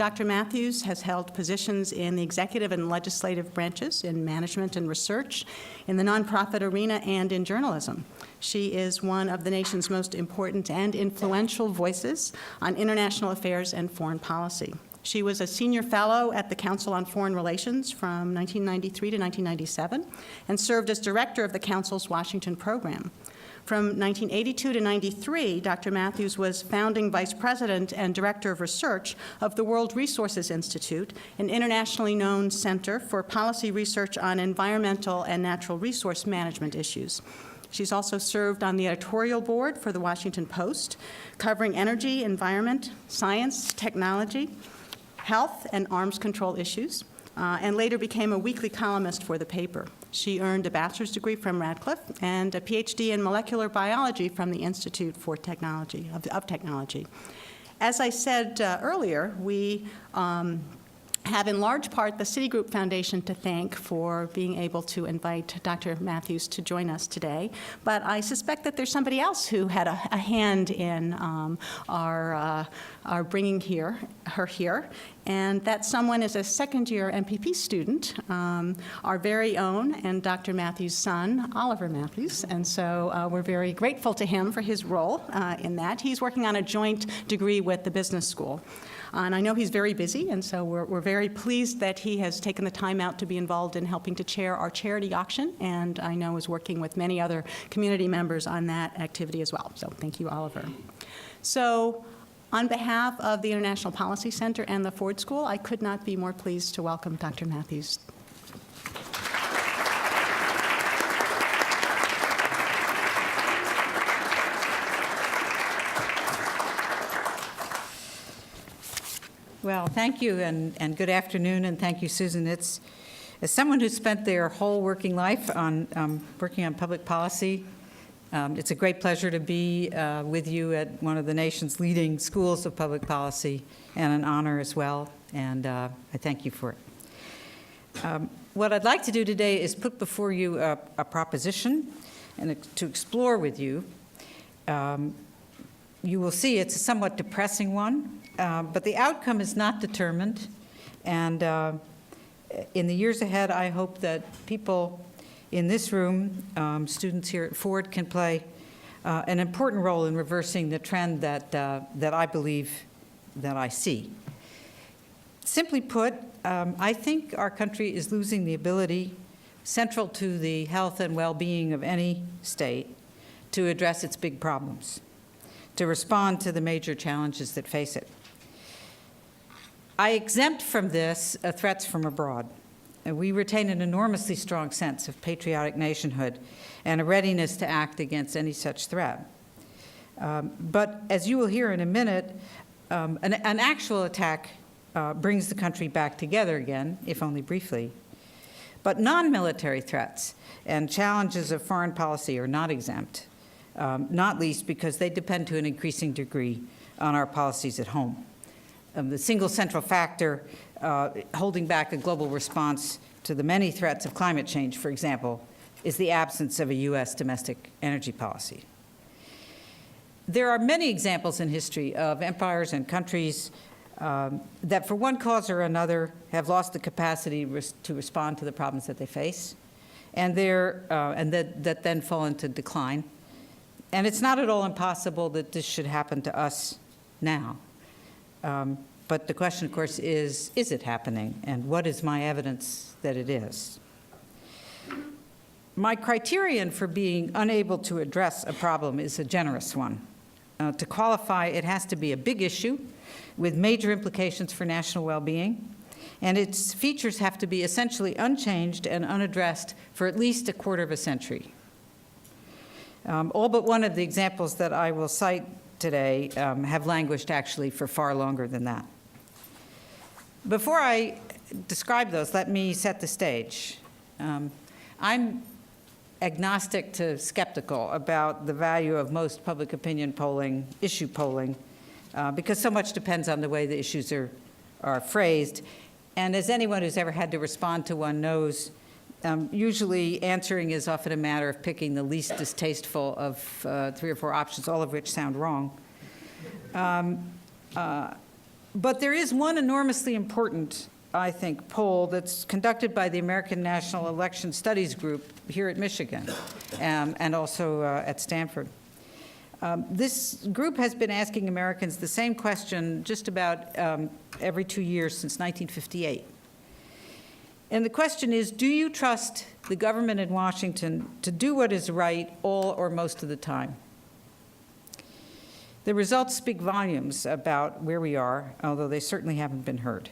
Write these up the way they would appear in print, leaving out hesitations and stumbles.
Dr. Mathews has held positions in the executive and legislative branches, in management and research, in the nonprofit arena, and in journalism. She is one of the nation's most important and influential voices on international affairs and foreign policy. She was a senior fellow at the Council on Foreign Relations from 1993 to 1997 and served as director of the Council's Washington program. From 1982 to 93, Dr. Mathews was founding vice president and director of research of the World Resources Institute, an internationally known center for policy research on environmental and natural resource management issues. She's also served on the editorial board for the Washington Post, covering energy, environment, science, technology, health, and arms control issues, and later became a weekly columnist for the paper. She earned a bachelor's degree from Radcliffe and a PhD in molecular biology from the Institute for Technology, of Technology. As I said earlier, we have in large part the Citigroup Foundation to thank for being able to invite Dr. Mathews to join us today. But I suspect that there's somebody else who had a hand in our bringing her here. And that someone is a second-year MPP student, our very own, and Dr. Mathews' son, Oliver Mathews. And so we're very grateful to him for his role in that. He's working on a joint degree with the business school. And I know he's very busy, and so we're very pleased that he has taken the time out to be involved in helping to chair our charity auction, and I know is working with many other community members on that activity as well. So thank you, Oliver. So on behalf of the International Policy Center and the Ford School, I could not be more pleased to welcome Dr. Mathews. Well, thank you, and good afternoon, and thank you, Susan. It's, as someone who spent their whole working life on working on public policy, it's a great pleasure to be with you at one of the nation's leading schools of public policy, and an honor as well, and I thank you for it. What I'd like to do today is put before you a proposition and to explore with you. You will see it's a somewhat depressing one. But the outcome is not determined, and in the years ahead, I hope that people in this room, students here at Ford, can play an important role in reversing the trend that I believe that I see. Simply put, I think our country is losing the ability, central to the health and well-being of any state, to address its big problems, to respond to the major challenges that face it. I exempt from this threats from abroad. And we retain an enormously strong sense of patriotic nationhood and a readiness to act against any such threat. But as you will hear in a minute, an actual attack brings the country back together again, if only briefly. But non-military threats and challenges of foreign policy are not exempt, not least because they depend to an increasing degree on our policies at home. The single central factor holding back a global response to the many threats of climate change, for example, is the absence of a U.S. domestic energy policy. There are many examples in history of empires and countries that for one cause or another have lost the capacity to respond to the problems that they face, and that then fall into decline. And it's not at all impossible that this should happen to us now. But the question, of course, is it happening? And what is my evidence that it is? My criterion for being unable to address a problem is a generous one. To qualify, it has to be a big issue with major implications for national well-being, and its features have to be essentially unchanged and unaddressed for at least a quarter of a century. All but one of the examples that I will cite today have languished actually for far longer than that. Before I describe those, let me set the stage. I'm agnostic to skeptical about the value of most public opinion polling, issue polling, because so much depends on the way the issues are phrased. And as anyone who's ever had to respond to one knows, usually answering is often a matter of picking the least distasteful of 3 or 4 options, all of which sound wrong. But there is one enormously important, I think, poll that's conducted by the American National Election Studies Group here at Michigan and also at Stanford. This group has been asking Americans the same question just about every 2 years since 1958. And the question is, do you trust the government in Washington to do what is right all or most of the time? The results speak volumes about where we are, although they certainly haven't been heard.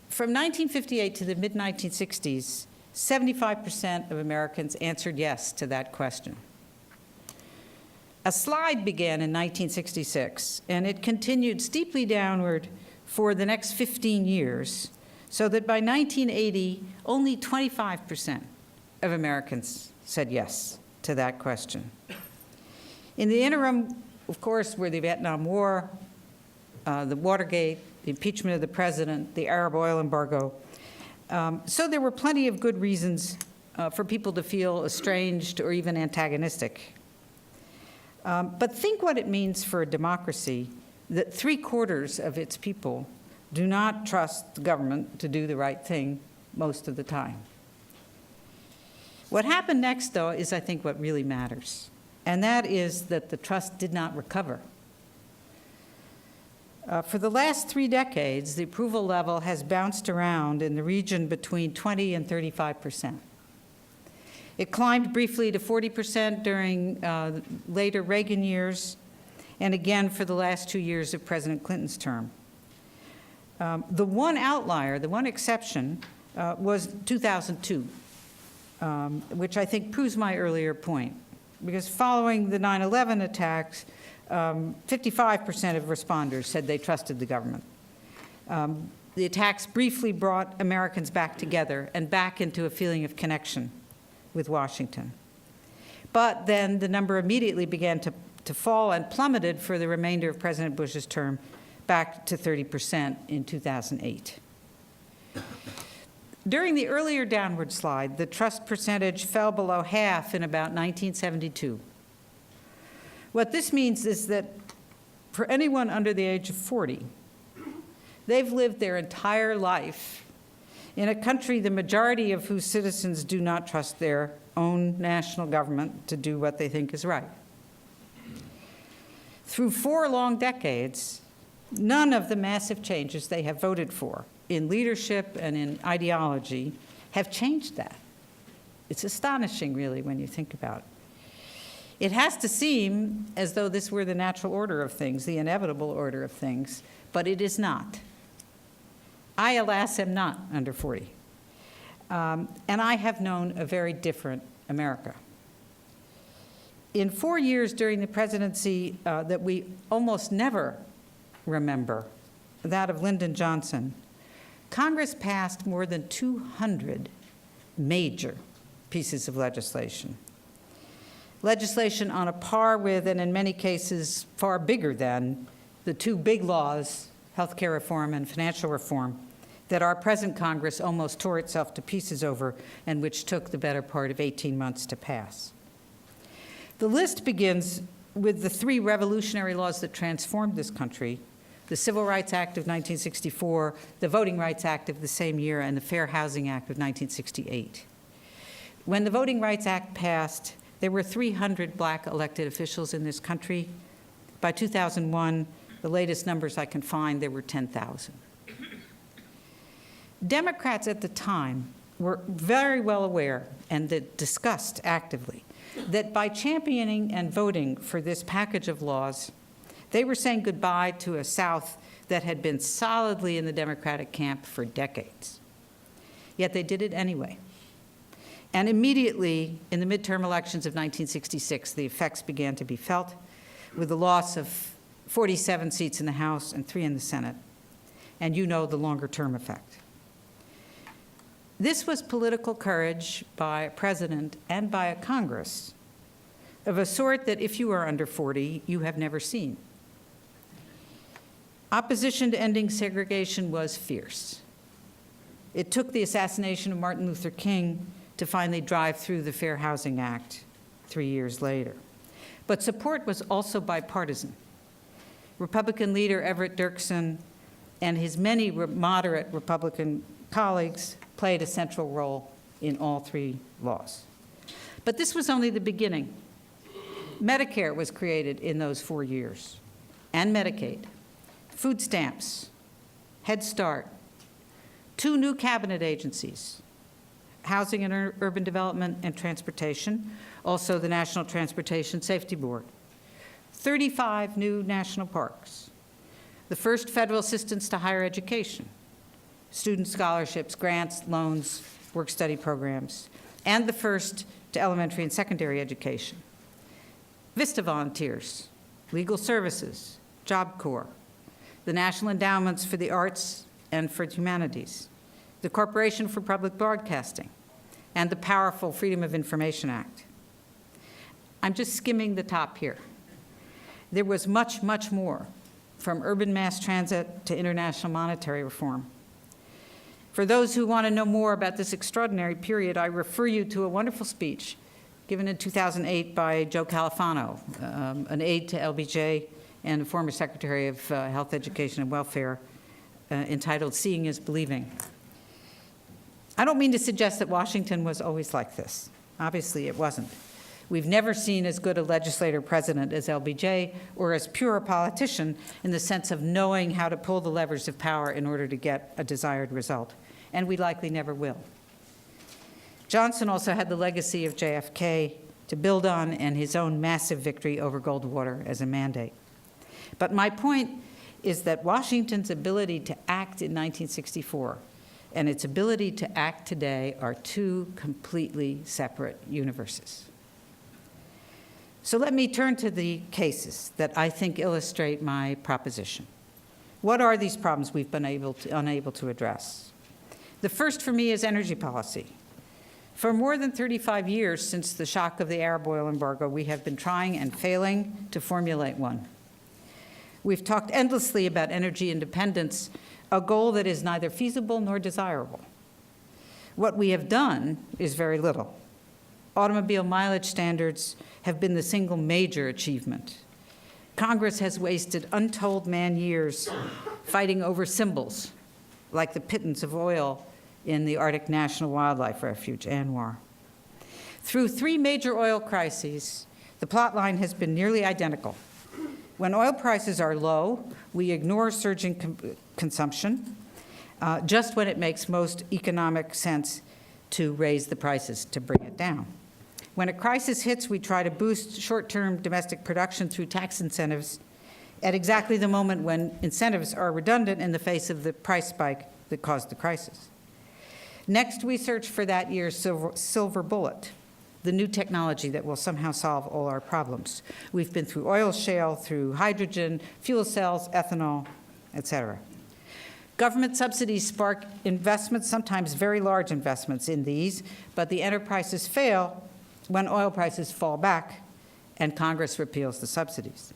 From 1958 to the mid-1960s, 75% of Americans answered yes to that question. A slide began in 1966, and it continued steeply downward for the next 15 years, so that by 1980, only 25% of Americans said yes to that question. In the interim, of course, were the Vietnam War, the Watergate, the impeachment of the president, the Arab oil embargo. So there were plenty of good reasons for people to feel estranged or even antagonistic. But think what it means for a democracy that 3/4 of its people do not trust the government to do the right thing most of the time. What happened next, though, is, I think, what really matters, and that is that the trust did not recover. For the last 3 decades, the approval level has bounced around in the region between 20 and 35%. It climbed briefly to 40% during later Reagan years, and again for the last 2 years of President Clinton's term. The one outlier, the one exception, was 2002, which I think proves my earlier point. Because following the 9/11 attacks, 55% of responders said they trusted the government. The attacks briefly brought Americans back together and back into a feeling of connection with Washington. But then the number immediately began to fall and plummeted for the remainder of President Bush's term, back to 30% in 2008. During the earlier downward slide, the trust percentage fell below half in about 1972. What this means is that for anyone under the age of 40, they've lived their entire life in a country the majority of whose citizens do not trust their own national government to do what they think is right. Through 4 long decades, none of the massive changes they have voted for in leadership and in ideology have changed that. It's astonishing, really, when you think about it. It has to seem as though this were the natural order of things, the inevitable order of things, but it is not. I, alas, am not under 40. And I have known a very different America. In 4 years during the presidency that we almost never remember, that of Lyndon Johnson, Congress passed more than 200 major pieces of legislation. Legislation on a par with, and in many cases far bigger than, the 2 big laws, health care reform and financial reform, that our present Congress almost tore itself to pieces over and which took the better part of 18 months to pass. The list begins with the 3 revolutionary laws that transformed this country: the Civil Rights Act of 1964, the Voting Rights Act of the same year, and the Fair Housing Act of 1968. When the Voting Rights Act passed, there were 300 black elected officials in this country. By 2001, the latest numbers I can find, there were 10,000. Democrats at the time were very well aware, and that discussed actively, that by championing and voting for this package of laws, they were saying goodbye to a South that had been solidly in the Democratic camp for decades. Yet they did it anyway. And immediately, in the midterm elections of 1966, the effects began to be felt, with the loss of 47 seats in the House and 3 in the Senate. And you know the longer-term effect. This was political courage by a president and by a Congress of a sort that, if you are under 40, you have never seen. Opposition to ending segregation was fierce. It took the assassination of Martin Luther King to finally drive through the Fair Housing Act 3 years later. But support was also bipartisan. Republican leader Everett Dirksen and his many moderate Republican colleagues played a central role in all three laws. But this was only the beginning. Medicare was created in those 4 years, and Medicaid, food stamps, Head Start, 2 new cabinet agencies, Housing and Urban Development and Transportation, also the National Transportation Safety Board, 35 new national parks, the first federal assistance to higher education, student scholarships, grants, loans, work-study programs, and the first to elementary and secondary education, VISTA volunteers, legal services, Job Corps, the National Endowments for the Arts and for Humanities, the Corporation for Public Broadcasting, and the powerful Freedom of Information Act. I'm just skimming the top here. There was much, much more, from urban mass transit to international monetary reform. For those who want to know more about this extraordinary period, I refer you to a wonderful speech given in 2008 by Joe Califano, an aide to LBJ and a former Secretary of Health, Education, and Welfare, entitled "Seeing is Believing." I don't mean to suggest that Washington was always like this. Obviously, it wasn't. We've never seen as good a legislator president as LBJ or as pure a politician in the sense of knowing how to pull the levers of power in order to get a desired result, and we likely never will. Johnson also had the legacy of JFK to build on and his own massive victory over Goldwater as a mandate. But my point is that Washington's ability to act in 1964 and its ability to act today are two completely separate universes. So let me turn to the cases that I think illustrate my proposition. What are these problems we've been unable to address? The first for me is energy policy. For more than 35 years since the shock of the Arab oil embargo, we have been trying and failing to formulate one. We've talked endlessly about energy independence, a goal that is neither feasible nor desirable. What we have done is very little. Automobile mileage standards have been the single major achievement. Congress has wasted untold man-years fighting over symbols, like the pittance of oil in the Arctic National Wildlife Refuge, ANWR. Through 3 major oil crises, the plot line has been nearly identical. When oil prices are low, we ignore surging consumption, just when it makes most economic sense to raise the prices to bring it down. When a crisis hits, we try to boost short-term domestic production through tax incentives at exactly the moment when incentives are redundant in the face of the price spike that caused the crisis. Next, we search for that year's silver bullet, the new technology that will somehow solve all our problems. We've been through oil shale, through hydrogen, fuel cells, ethanol, et cetera. Government subsidies spark investments, sometimes very large investments in these, but the enterprises fail when oil prices fall back and Congress repeals the subsidies.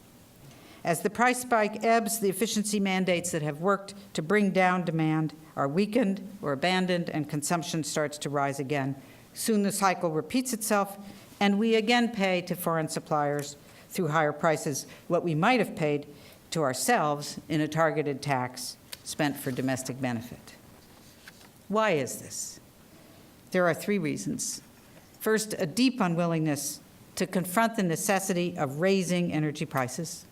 As the price spike ebbs, the efficiency mandates that have worked to bring down demand are weakened or abandoned, and consumption starts to rise again. Soon the cycle repeats itself, and we again pay to foreign suppliers through higher prices what we might have paid to ourselves in a targeted tax spent for domestic benefit. Why is this? There are 3 reasons. First, a deep unwillingness to confront the necessity of raising energy prices.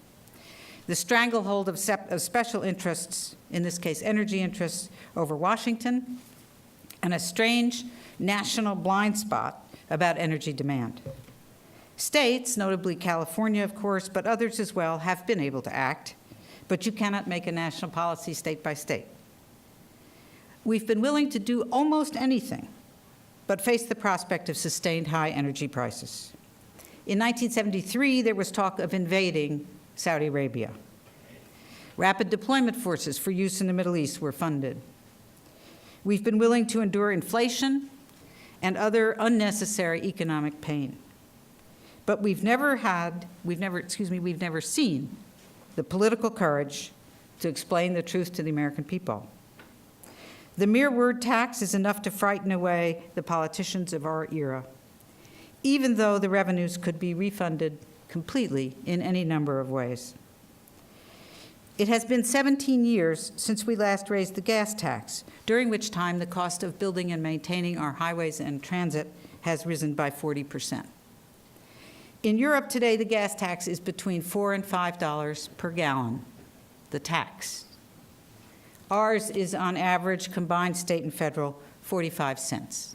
The stranglehold of special interests, in this case energy interests, over Washington, and a strange national blind spot about energy demand. States, notably California, of course, but others as well, have been able to act, but you cannot make a national policy state by state. We've been willing to do almost anything, but face the prospect of sustained high energy prices. In 1973, there was talk of invading Saudi Arabia. Rapid deployment forces for use in the Middle East were funded. We've been willing to endure inflation and other unnecessary economic pain. But we've never seen the political courage to explain the truth to the American people. The mere word tax is enough to frighten away the politicians of our era, even though the revenues could be refunded completely in any number of ways. It has been 17 years since we last raised the gas tax, during which time the cost of building and maintaining our highways and transit has risen by 40%. In Europe today, the gas tax is between $4 and $5 per gallon, the tax. Ours is on average, combined state and federal, 45 cents.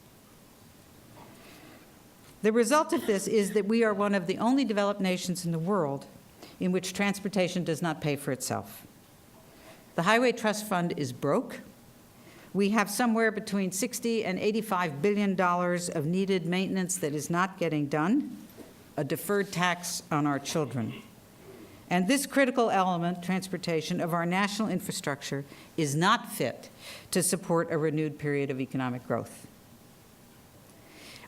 The result of this is that we are one of the only developed nations in the world in which transportation does not pay for itself. The Highway Trust Fund is broke. We have somewhere between $60 and $85 billion of needed maintenance that is not getting done, a deferred tax on our children. And this critical element, transportation, of our national infrastructure is not fit to support a renewed period of economic growth.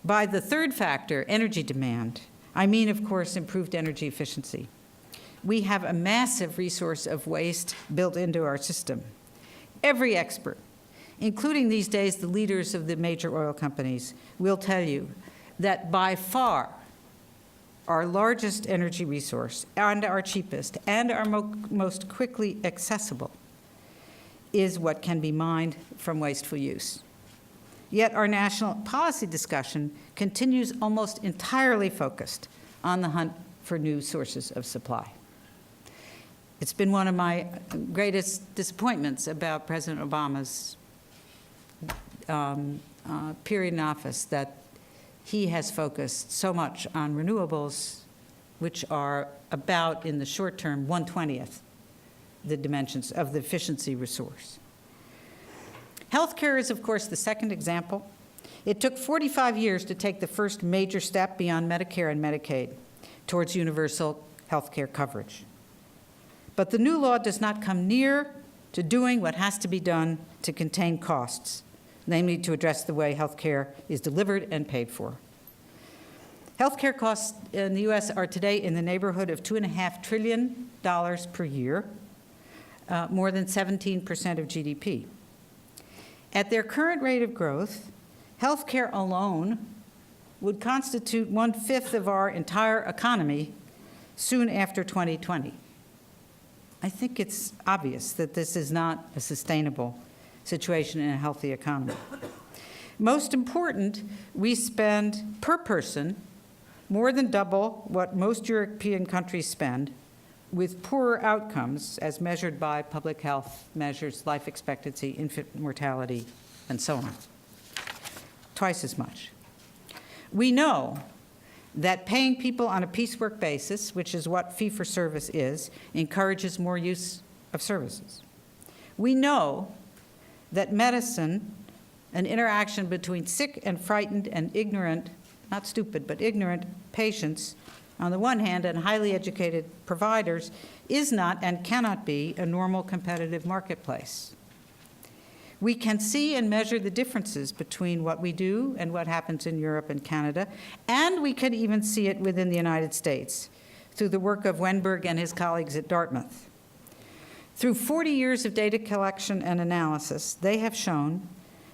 By the third factor, energy demand, I mean, of course, improved energy efficiency. We have a massive resource of waste built into our system. Every expert, including these days the leaders of the major oil companies, will tell you that by far our largest energy resource and our cheapest and our most quickly accessible is what can be mined from wasteful use. Yet our national policy discussion continues almost entirely focused on the hunt for new sources of supply. It's been one of my greatest disappointments about President Obama's period in office, that he has focused so much on renewables, which are about, in the short term, 1/20th the dimensions of the efficiency resource. Healthcare is, of course, the second example. It took 45 years to take the first major step beyond Medicare and Medicaid towards universal healthcare coverage. But the new law does not come near to doing what has to be done to contain costs, namely to address the way healthcare is delivered and paid for. Healthcare costs in the U.S. are today in the neighborhood of $2.5 trillion per year, more than 17% of GDP. At their current rate of growth, healthcare alone would constitute 1/5 of our entire economy soon after 2020. I think it's obvious that this is not a sustainable situation in a healthy economy. Most important, we spend per person more than double what most European countries spend, with poorer outcomes as measured by public health measures, life expectancy, infant mortality, and so on. Twice as much. We know that paying people on a piecework basis, which is what fee-for-service is, encourages more use of services. We know that medicine, an interaction between sick and frightened and ignorant, not stupid, but ignorant patients, on the one hand, and highly educated providers, is not and cannot be a normal competitive marketplace. We can see and measure the differences between what we do and what happens in Europe and Canada, and we can even see it within the United States through the work of Wenberg and his colleagues at Dartmouth. Through 40 years of data collection and analysis, they have shown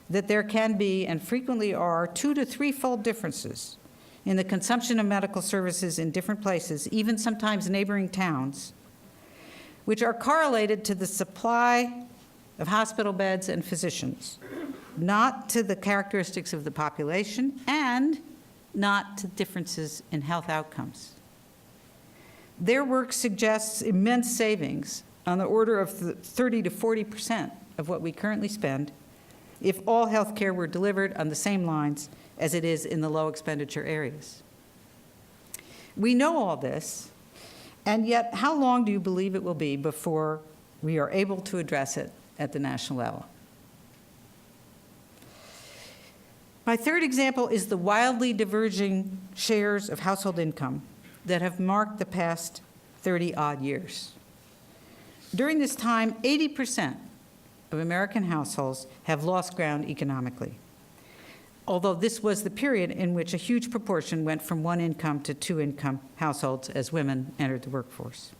that there can be, and frequently are, 2- to 3-fold differences in the consumption of medical services in different places, even sometimes neighboring towns, which are correlated to the supply of hospital beds and physicians, not to the characteristics of the population, and not to differences in health outcomes. Their work suggests immense savings on the order of 30 to 40% of what we currently spend if all health care were delivered on the same lines as it is in the low expenditure areas. We know all this, and yet how long do you believe it will be before we are able to address it at the national level? My third example is the wildly diverging shares of household income that have marked the past 30-odd years. During this time, 80% of American households have lost ground economically, although this was the period in which a huge proportion went from 1-income to 2-income households as women entered the workforce.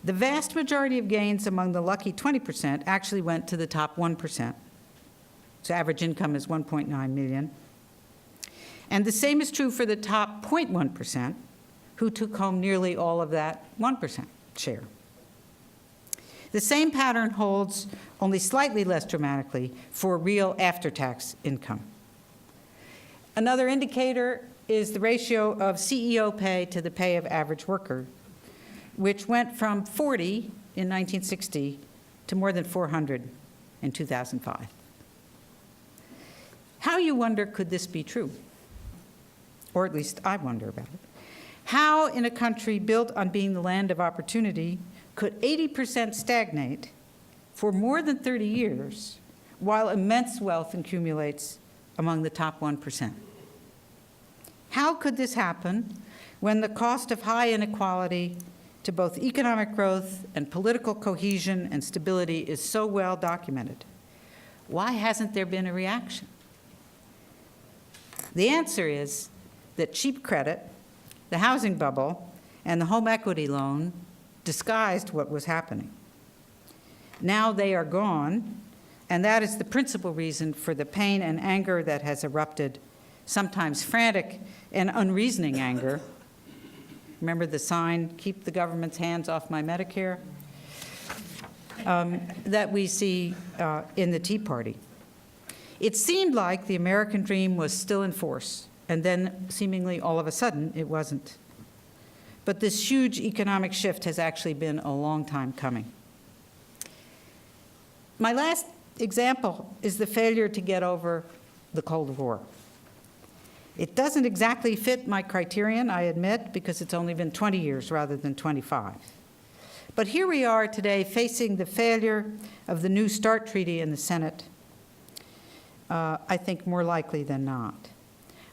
The vast majority of gains among the lucky 20% actually went to the top 1%. So average income is $1.9 million. And the same is true for the top 0.1%, who took home nearly all of that 1% share. The same pattern holds, only slightly less dramatically, for real after-tax income. Another indicator is the ratio of CEO pay to the pay of average worker, which went from 40 in 1960 to more than 400 in 2005. How, you wonder, could this be true? Or at least I wonder about it. How, in a country built on being the land of opportunity, could 80% stagnate for more than 30 years while immense wealth accumulates among the top 1%? How could this happen when the cost of high inequality to both economic growth and political cohesion and stability is so well documented? Why hasn't there been a reaction? The answer is that cheap credit, the housing bubble, and the home equity loan disguised what was happening. Now they are gone, and that is the principal reason for the pain and anger that has erupted, sometimes frantic and unreasoning anger. Remember the sign, "Keep the government's hands off my Medicare," that we see in the Tea Party. It seemed like the American dream was still in force, and then seemingly all of a sudden it wasn't. But this huge economic shift has actually been a long time coming. My last example is the failure to get over the Cold War. It doesn't exactly fit my criterion, I admit, because it's only been 20 years rather than 25. But here we are today facing the failure of the New START treaty in the Senate, I think more likely than not.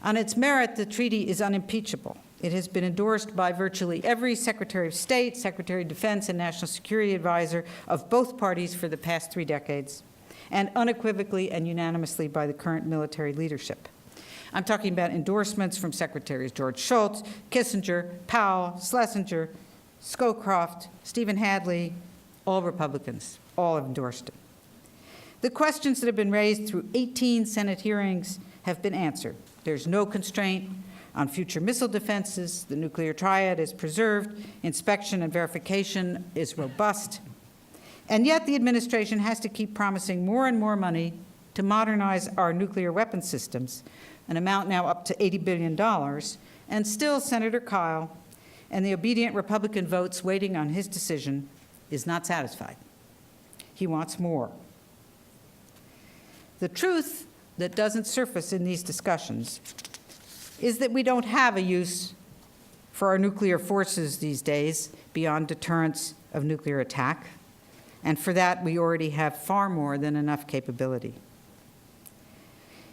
On its merit, the treaty is unimpeachable. It has been endorsed by virtually every Secretary of State, Secretary of Defense, and National Security Advisor of both parties for the past 3 decades, and unequivocally and unanimously by the current military leadership. I'm talking about endorsements from Secretaries George Shultz, Kissinger, Powell, Schlesinger, Scowcroft, Stephen Hadley, all Republicans, all have endorsed it. The questions that have been raised through 18 Senate hearings have been answered. There's no constraint on future missile defenses. The nuclear triad is preserved. Inspection and verification is robust. And yet the administration has to keep promising more and more money to modernize our nuclear weapons systems, an amount now up to $80 billion, and still Senator Kyle and the obedient Republican votes waiting on his decision is not satisfied. He wants more. The truth that doesn't surface in these discussions is that we don't have a use for our nuclear forces these days beyond deterrence of nuclear attack, and for that we already have far more than enough capability.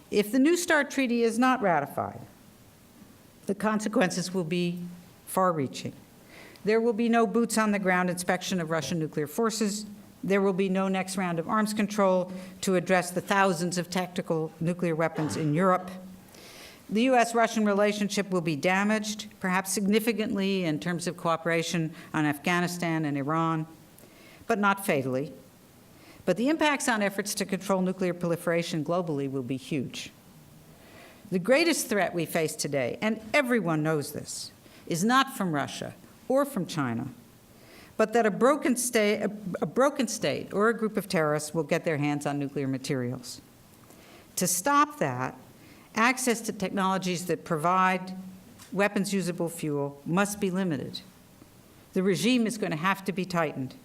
If the New START treaty is not ratified, the consequences will be far-reaching. There will be no boots-on-the-ground inspection of Russian nuclear forces. There will be no next round of arms control to address the thousands of tactical nuclear weapons in Europe. The U.S.-Russian relationship will be damaged, perhaps significantly in terms of cooperation on Afghanistan and Iran, but not fatally. But the impacts on efforts to control nuclear proliferation globally will be huge. The greatest threat we face today, and everyone knows this, is not from Russia or from China, but that a broken state or a group of terrorists will get their hands on nuclear materials. To stop that, access to technologies that provide weapons-usable fuel must be limited. The regime is going to have to be tightened.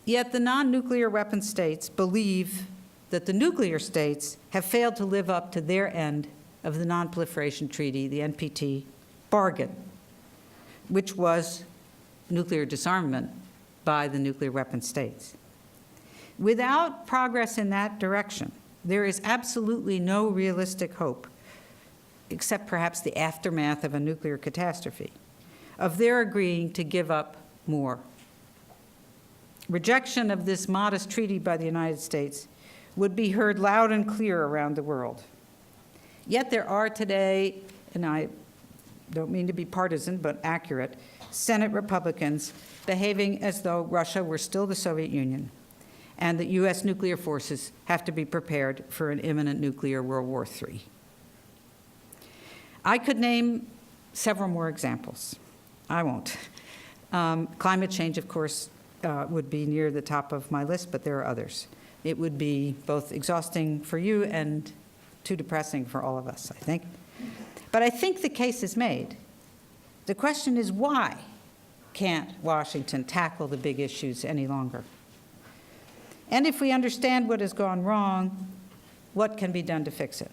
Yet the non-nuclear weapon states believe that the nuclear states have failed to live up to their end of the Non-Proliferation Treaty, the NPT, bargain, which was nuclear disarmament by the nuclear weapon states. Without progress in that direction, there is absolutely no realistic hope, except perhaps the aftermath of a nuclear catastrophe, of their agreeing to give up more. Rejection of this modest treaty by the United States would be heard loud and clear around the world. Yet there are today, and I don't mean to be partisan, but accurate, Senate Republicans behaving as though Russia were still the Soviet Union and that U.S. nuclear forces have to be prepared for an imminent nuclear World War III. I could name several more examples. I won't. Climate change, of course, would be near the top of my list, but there are others. It would be both exhausting for you and too depressing for all of us, I think. But I think the case is made. The question is, why can't Washington tackle the big issues any longer? And if we understand what has gone wrong, what can be done to fix it?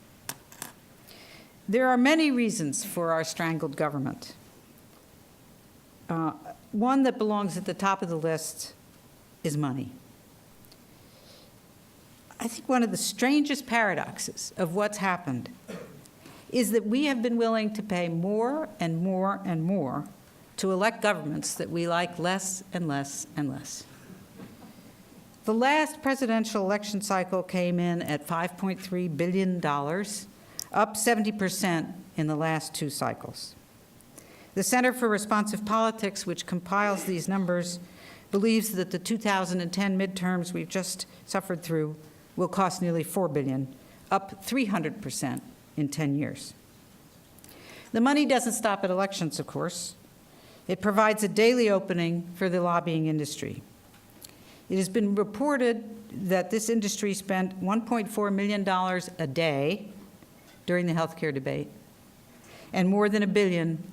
There are many reasons for our strangled government. One that belongs at the top of the list is money. I think one of the strangest paradoxes of what's happened is that we have been willing to pay more and more and more to elect governments that we like less and less and less. The last presidential election cycle came in at $5.3 billion, up 70% in the last 2 cycles. The Center for Responsive Politics, which compiles these numbers, believes that the 2010 midterms we've just suffered through will cost nearly $4 billion, up 300% in 10 years. The money doesn't stop at elections, of course. It provides a daily opening for the lobbying industry. It has been reported that this industry spent $1.4 million a day during the healthcare debate, and more than $1 billion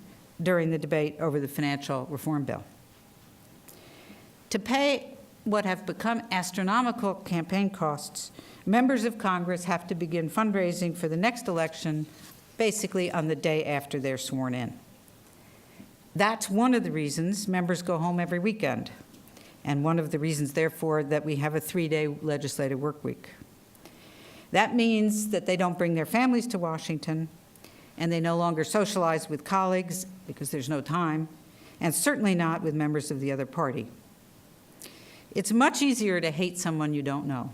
during the debate over the financial reform bill. To pay what have become astronomical campaign costs, members of Congress have to begin fundraising for the next election basically on the day after they're sworn in. That's one of the reasons members go home every weekend, and one of the reasons, therefore, that we have a 3-day legislative work week. That means that they don't bring their families to Washington, and they no longer socialize with colleagues because there's no time, and certainly not with members of the other party. It's much easier to hate someone you don't know,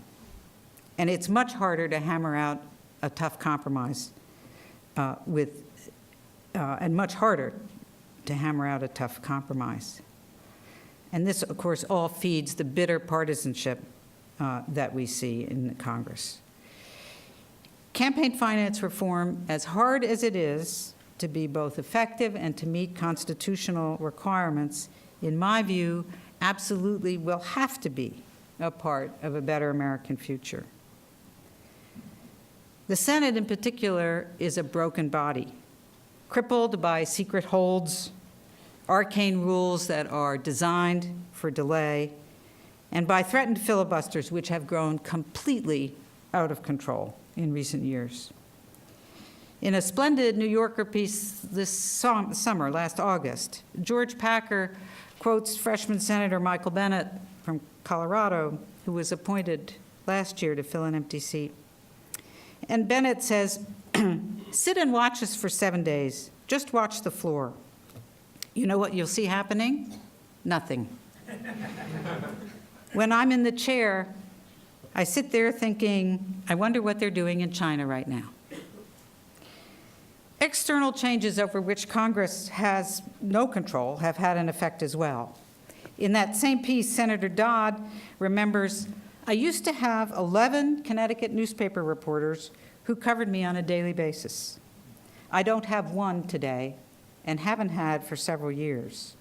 and it's much harder to hammer out a tough compromise and much harder to hammer out a tough compromise. And this, of course, all feeds the bitter partisanship that we see in Congress. Campaign finance reform, as hard as it is to be both effective and to meet constitutional requirements, in my view, absolutely will have to be a part of a better American future. The Senate, in particular, is a broken body, crippled by secret holds, arcane rules that are designed for delay, and by threatened filibusters which have grown completely out of control in recent years. In a splendid New Yorker piece this summer, last August, George Packer quotes freshman Senator Michael Bennet from Colorado, who was appointed last year to fill an empty seat. And Bennet says, "Sit and watch us for 7 days. Just watch the floor. You know what you'll see happening? Nothing. When I'm in the chair, I sit there thinking, I wonder what they're doing in China right now." External changes over which Congress has no control have had an effect as well. In that same piece, Senator Dodd remembers, "I used to have 11 Connecticut newspaper reporters who covered me on a daily basis. I don't have one today and haven't had for several years.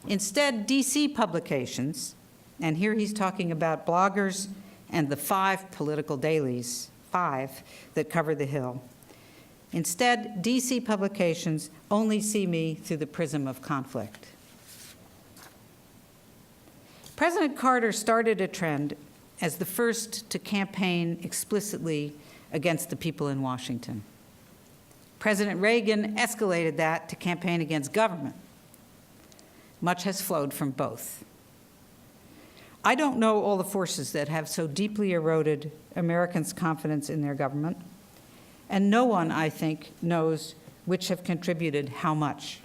Instead, DC publications," and here he's talking about bloggers and the 5 political dailies, 5 that cover the Hill. Instead, DC publications only see me through the prism of conflict. President Carter started a trend as the first to campaign explicitly against the people in Washington. President Reagan escalated that to campaign against government. Much has flowed from both. I don't know all the forces that have so deeply eroded Americans' confidence in their government, and no one, I think, knows which have contributed how much.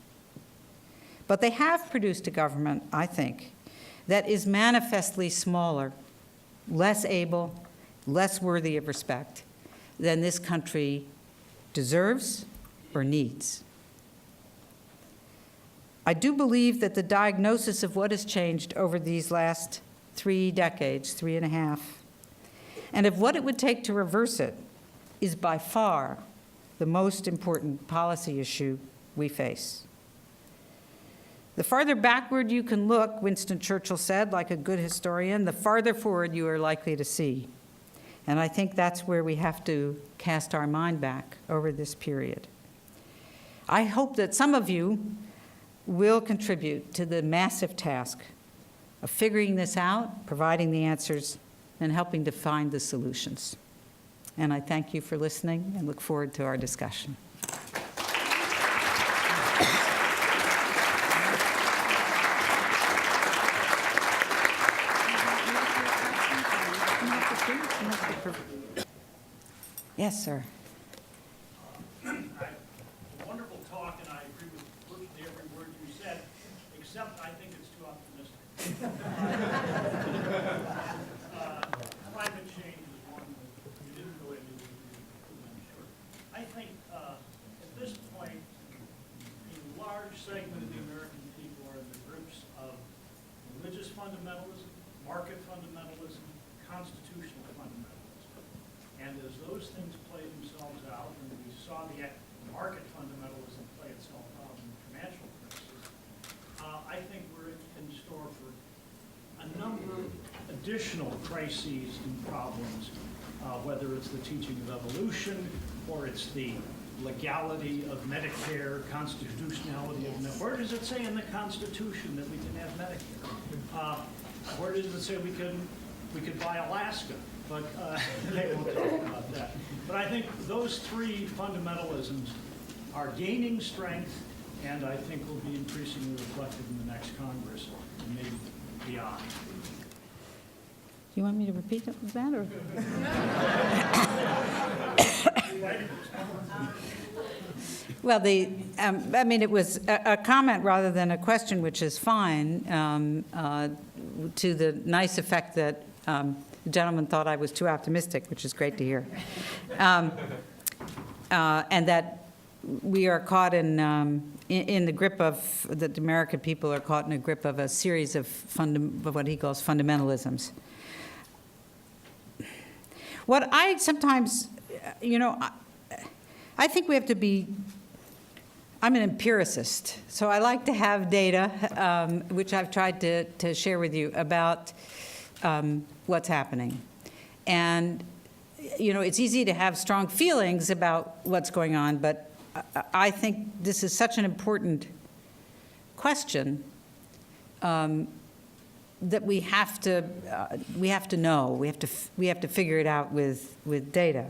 But they have produced a government, I think, that is manifestly smaller, less able, less worthy of respect than this country deserves or needs. I do believe that the diagnosis of what has changed over these last 3 decades, 3.5, and of what it would take to reverse it is by far the most important policy issue we face. The farther backward you can look, Winston Churchill said, like a good historian, the farther forward you are likely to see. And I think that's where we have to cast our mind back over this period. I hope that some of you will contribute to the massive task of figuring this out, providing the answers, and helping to find the solutions. And I thank you for listening and look forward to our discussion. Yes, sir. Wonderful talk, and I agree with virtually every word you said, except I think it's too optimistic. Climate change is one that you didn't go into, I'm sure. I think at this point, a large segment of the American people are in the grips of religious fundamentalism, market fundamentalism, constitutional fundamentalism. And as those things play themselves out, and we saw the market fundamentalism play itself out in the financial crisis, I think we're in store for a number of additional crises and problems, whether it's the teaching of evolution, or it's the legality of Medicare, constitutionality of Medicare. Where does it say in the Constitution that we can have Medicare? Where does it say we could buy Alaska? But they won't talk about that. But I think those three fundamentalisms are gaining strength, and I think will be increasingly reflected in the next Congress and maybe beyond. You want me to repeat that, or? Well, I mean, it was a comment rather than a question, which is fine, to the nice effect that the gentleman thought I was too optimistic, which is great to hear. And that we are caught in the grip of, that the American people are caught in a grip of a series of what he calls fundamentalisms. What I sometimes, I think we have to be, I'm an empiricist, so I like to have data, which I've tried to share with you about what's happening. And, it's easy to have strong feelings about what's going on, but I think this is such an important question that we have to know. We have to figure it out with data.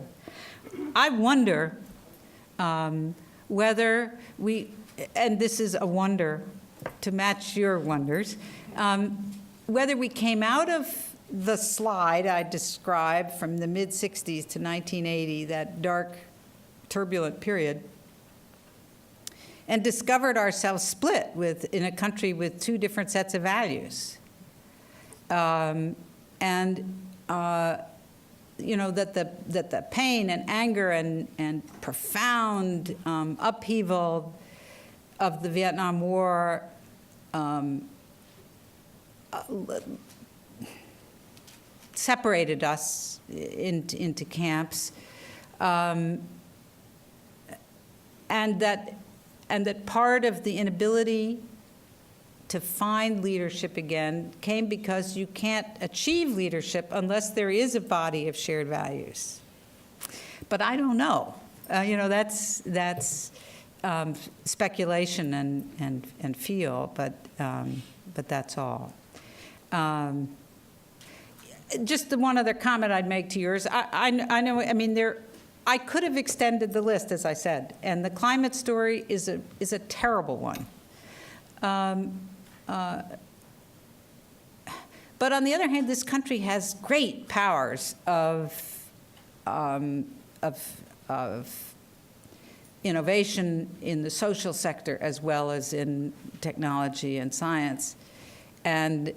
I wonder whether we, and this is a wonder to match your wonders, whether we came out of the slide I described from the mid-'60s to 1980, that dark, turbulent period, and discovered ourselves split in a country with two different sets of values. That the pain and anger and profound upheaval of the Vietnam War separated us into camps, and that part of the inability to find leadership again came because you can't achieve leadership unless there is a body of shared values. But I don't know. That's speculation and feel, but that's all. Just the one other comment I'd make to yours. I know. I mean, I could have extended the list, as I said, and the climate story is a terrible one. But on the other hand, this country has great powers of innovation in the social sector as well as in technology and science. And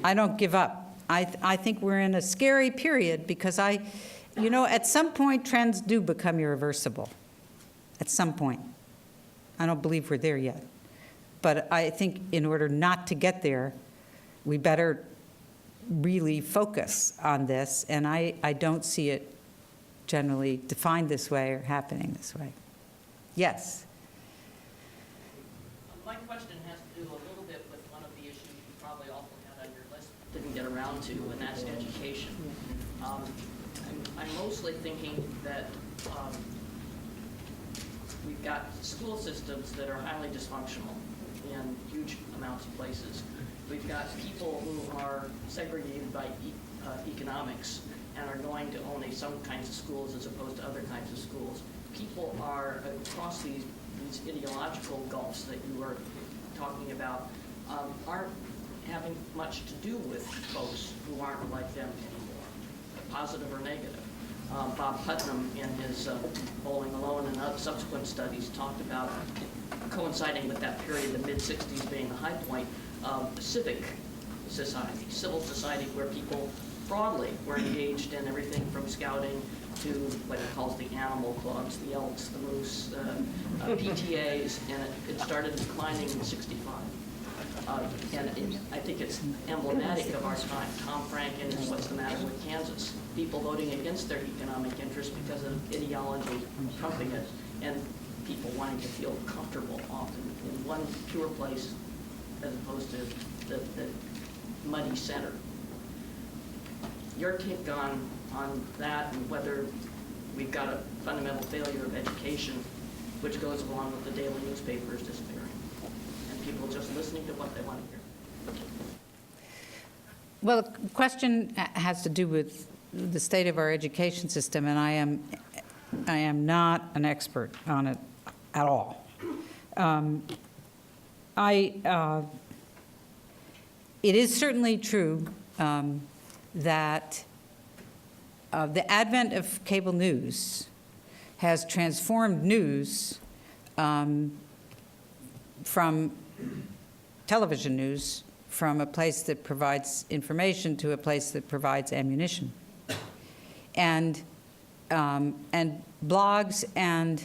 I don't give up. I think we're in a scary period because at some point, trends do become irreversible. At some point. I don't believe we're there yet. But I think in order not to get there, we better really focus on this. And I don't see it generally defined this way or happening this way. Yes? My question has to do with to get around to, and that's education. I'm mostly thinking that we've got school systems that are highly dysfunctional in huge amounts of places. We've got people who are segregated by economics and are going to only some kinds of schools as opposed to other kinds of schools. People are across these ideological gulfs that you were talking about aren't having much to do with folks who aren't like them anymore, positive or negative. Bob Putnam, in his Bowling Alone and subsequent studies, talked about coinciding with that period, the mid-'60s being the high point of civic society, civil society, where people broadly were engaged in everything from scouting to what he calls the animal clubs, the elks, the moose, PTAs, and it started declining in '65. And I think it's emblematic of our time. Tom Franken is What's the Matter with Kansas? People voting against their economic interests because of ideology trumping it, and people wanting to feel comfortable often in one pure place as opposed to the muddy center. Your take on that, and whether we've got a fundamental failure of education, which goes along with the daily newspapers disappearing, and people just listening to what they want to hear. Well, the question has to do with the state of our education system, and I am not an expert on it at all. It is certainly true that the advent of cable news has transformed news from television news, from a place that provides information to a place that provides ammunition. And blogs and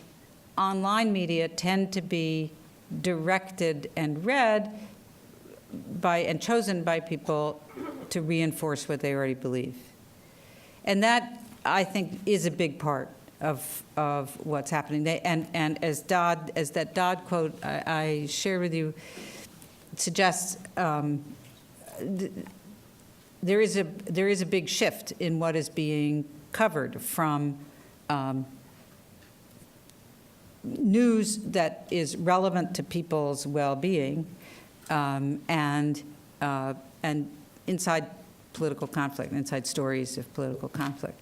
online media tend to be directed and read by and chosen by people to reinforce what they already believe. And that, I think, is a big part of what's happening. And as that Dodd quote I shared with you suggests, there is a big shift in what is being covered from news that is relevant to people's well-being and inside political conflict, inside stories of political conflict.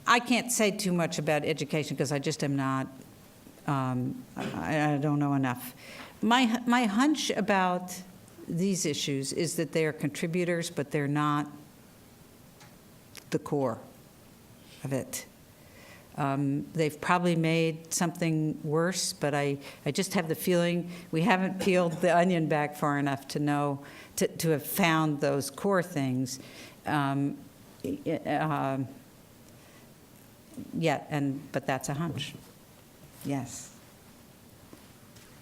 I can't say too much about education because I just am not, I don't know enough. My hunch about these issues is that they are contributors, but they're not the core of it. They've probably made something worse, but I just have the feeling we haven't peeled the onion back far enough to know, to have found those core things yet, but that's a hunch. Yes.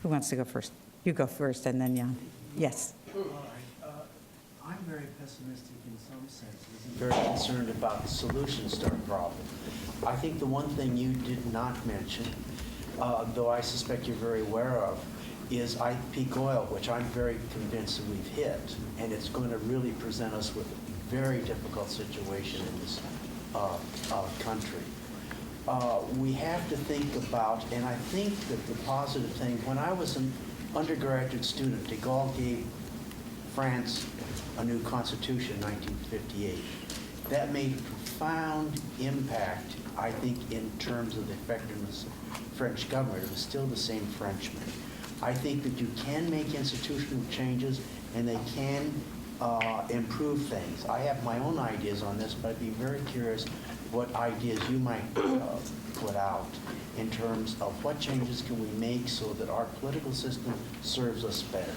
Who wants to go first? You go first, and then Jan. Yes. All right. I'm very pessimistic in some senses and very concerned about the solutions to our problem. I think the one thing you did not mention, though I suspect you're very aware of, is peak oil, which I'm very convinced that we've hit, and it's going to really present us with a very difficult situation in this country. We have to think about, and I think that the positive thing, when I was an undergraduate student, de Gaulle gave France a new constitution in 1958. That made a profound impact, I think, in terms of the effectiveness of French government. It was still the same Frenchman. I think that you can make institutional changes and they can improve things. I have my own ideas on this, but I'd be very curious what ideas you might put out in terms of what changes can we make so that our political system serves us better.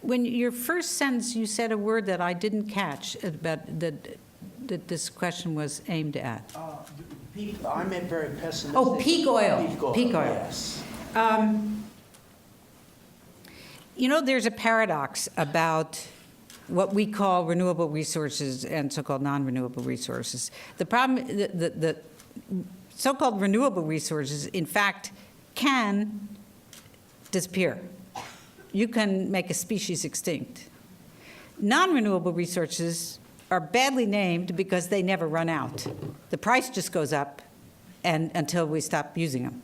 When your first sentence, you said a word that I didn't catch about that this question was aimed at. I meant very pessimistic. Oh, peak oil. Peak oil. Yes. You know, there's a paradox about what we call renewable resources and so-called non-renewable resources. The problem, the so-called renewable resources, in fact, can disappear. you can make a species extinct. Non-renewable resources are badly named because they never run out. The price just goes up until we stop using them.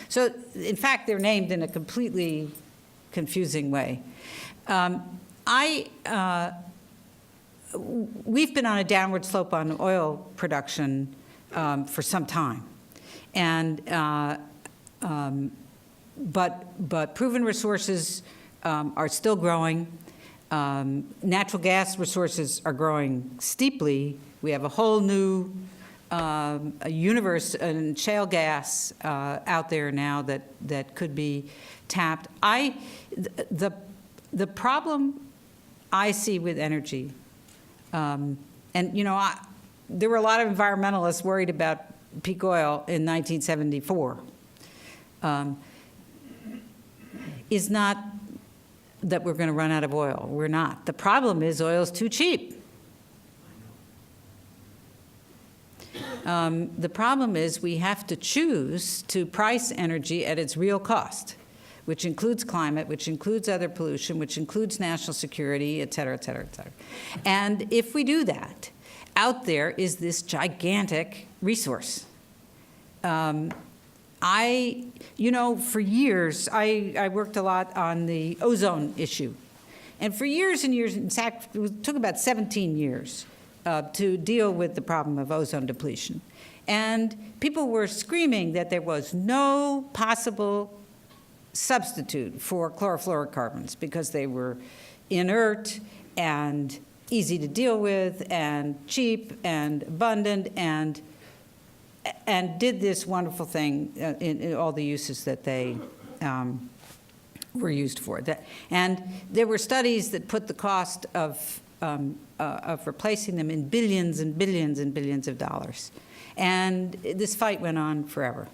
So, in fact, they're named in a completely confusing way. We've been on a downward slope on oil production for some time, but proven resources are still growing. Natural gas resources are growing steeply. We have a whole new universe in shale gas out there now that could be tapped. The problem I see with energy, and there were a lot of environmentalists worried about peak oil in 1974, is not that we're going to run out of oil. We're not. The problem is oil's too cheap. The problem is we have to choose to price energy at its real cost, which includes climate, which includes other pollution, which includes national security, et cetera, et cetera, et cetera. And if we do that, out there is this gigantic resource. For years, I worked a lot on the ozone issue. And for years and years, in fact, it took about 17 years to deal with the problem of ozone depletion. And people were screaming that there was no possible substitute for chlorofluorocarbons because they were inert and easy to deal with and cheap and abundant and did this wonderful thing in all the uses that they were used for. And there were studies that put the cost of replacing them in billions and billions and billions of dollars. And this fight went on forever.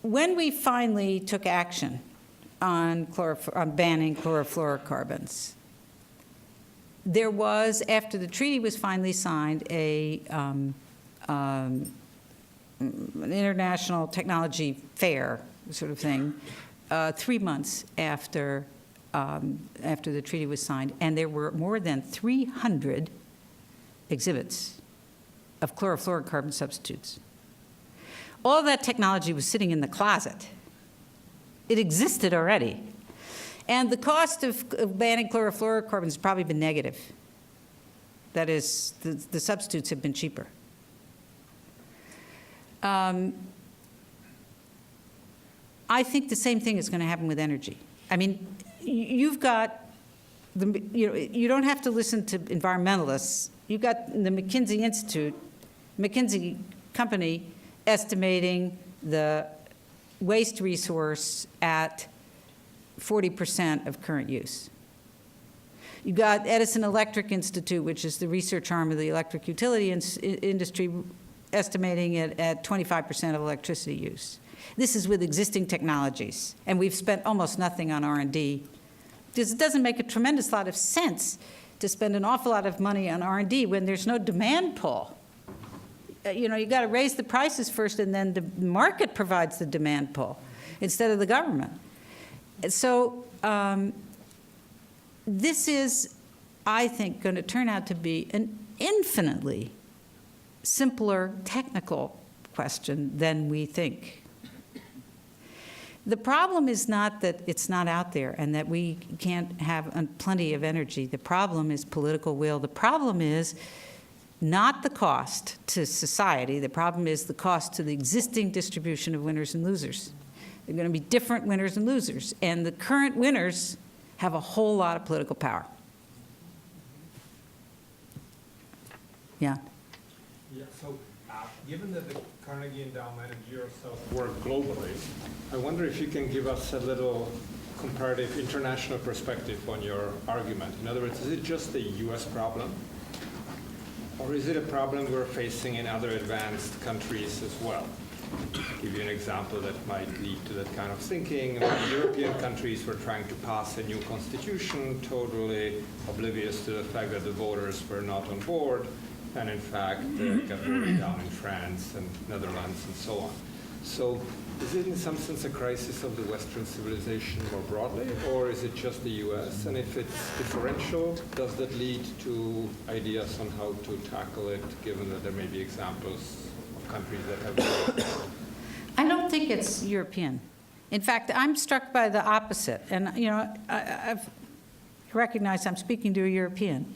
When we finally took action on banning chlorofluorocarbons, there was, after the treaty was finally signed, an international technology fair sort of thing, 3 months after the treaty was signed, and there were more than 300 exhibits of chlorofluorocarbon substitutes. All that technology was sitting in the closet. It existed already. And the cost of banning chlorofluorocarbons has probably been negative. That is, the substitutes have been cheaper. I think the same thing is going to happen with energy. I mean, you've got, you don't have to listen to environmentalists. You've got the McKinsey Institute, McKinsey company, estimating the waste resource at 40% of current use. You've got Edison Electric Institute, which is the research arm of the electric utility industry, estimating it at 25% of electricity use. This is with existing technologies, and we've spent almost nothing on R&D. Because it doesn't make a tremendous lot of sense to spend an awful lot of money on R&D when there's no demand pull. You've got to raise the prices first, and then the market provides the demand pull instead of the government. So this is, I think, going to turn out to be an infinitely simpler technical question than we think. The problem is not that it's not out there and that we can't have plenty of energy. The problem is political will. The problem is not the cost to society. The problem is the cost to the existing distribution of winners and losers. There are going to be different winners and losers, and the current winners have a whole lot of political power. Yeah. Yeah, so given that the Carnegie Endowment and you yourself work globally, I wonder if you can give us a little comparative international perspective on your argument. In other words, is it just a US problem? Or is it a problem we're facing in other advanced countries as well? I'll give you an example that might lead to that kind of thinking. European countries were trying to pass a new constitution, totally oblivious to the fact that the voters were not on board, and in fact got voted down in France and Netherlands and so on. So is it in some sense a crisis of the Western civilization more broadly, or is it just the US? And if it's differential, does that lead to ideas on how to tackle it, given that there may be examples of countries that have... I don't think it's European. In fact, I'm struck by the opposite. And, you know, I've recognized I'm speaking to a European.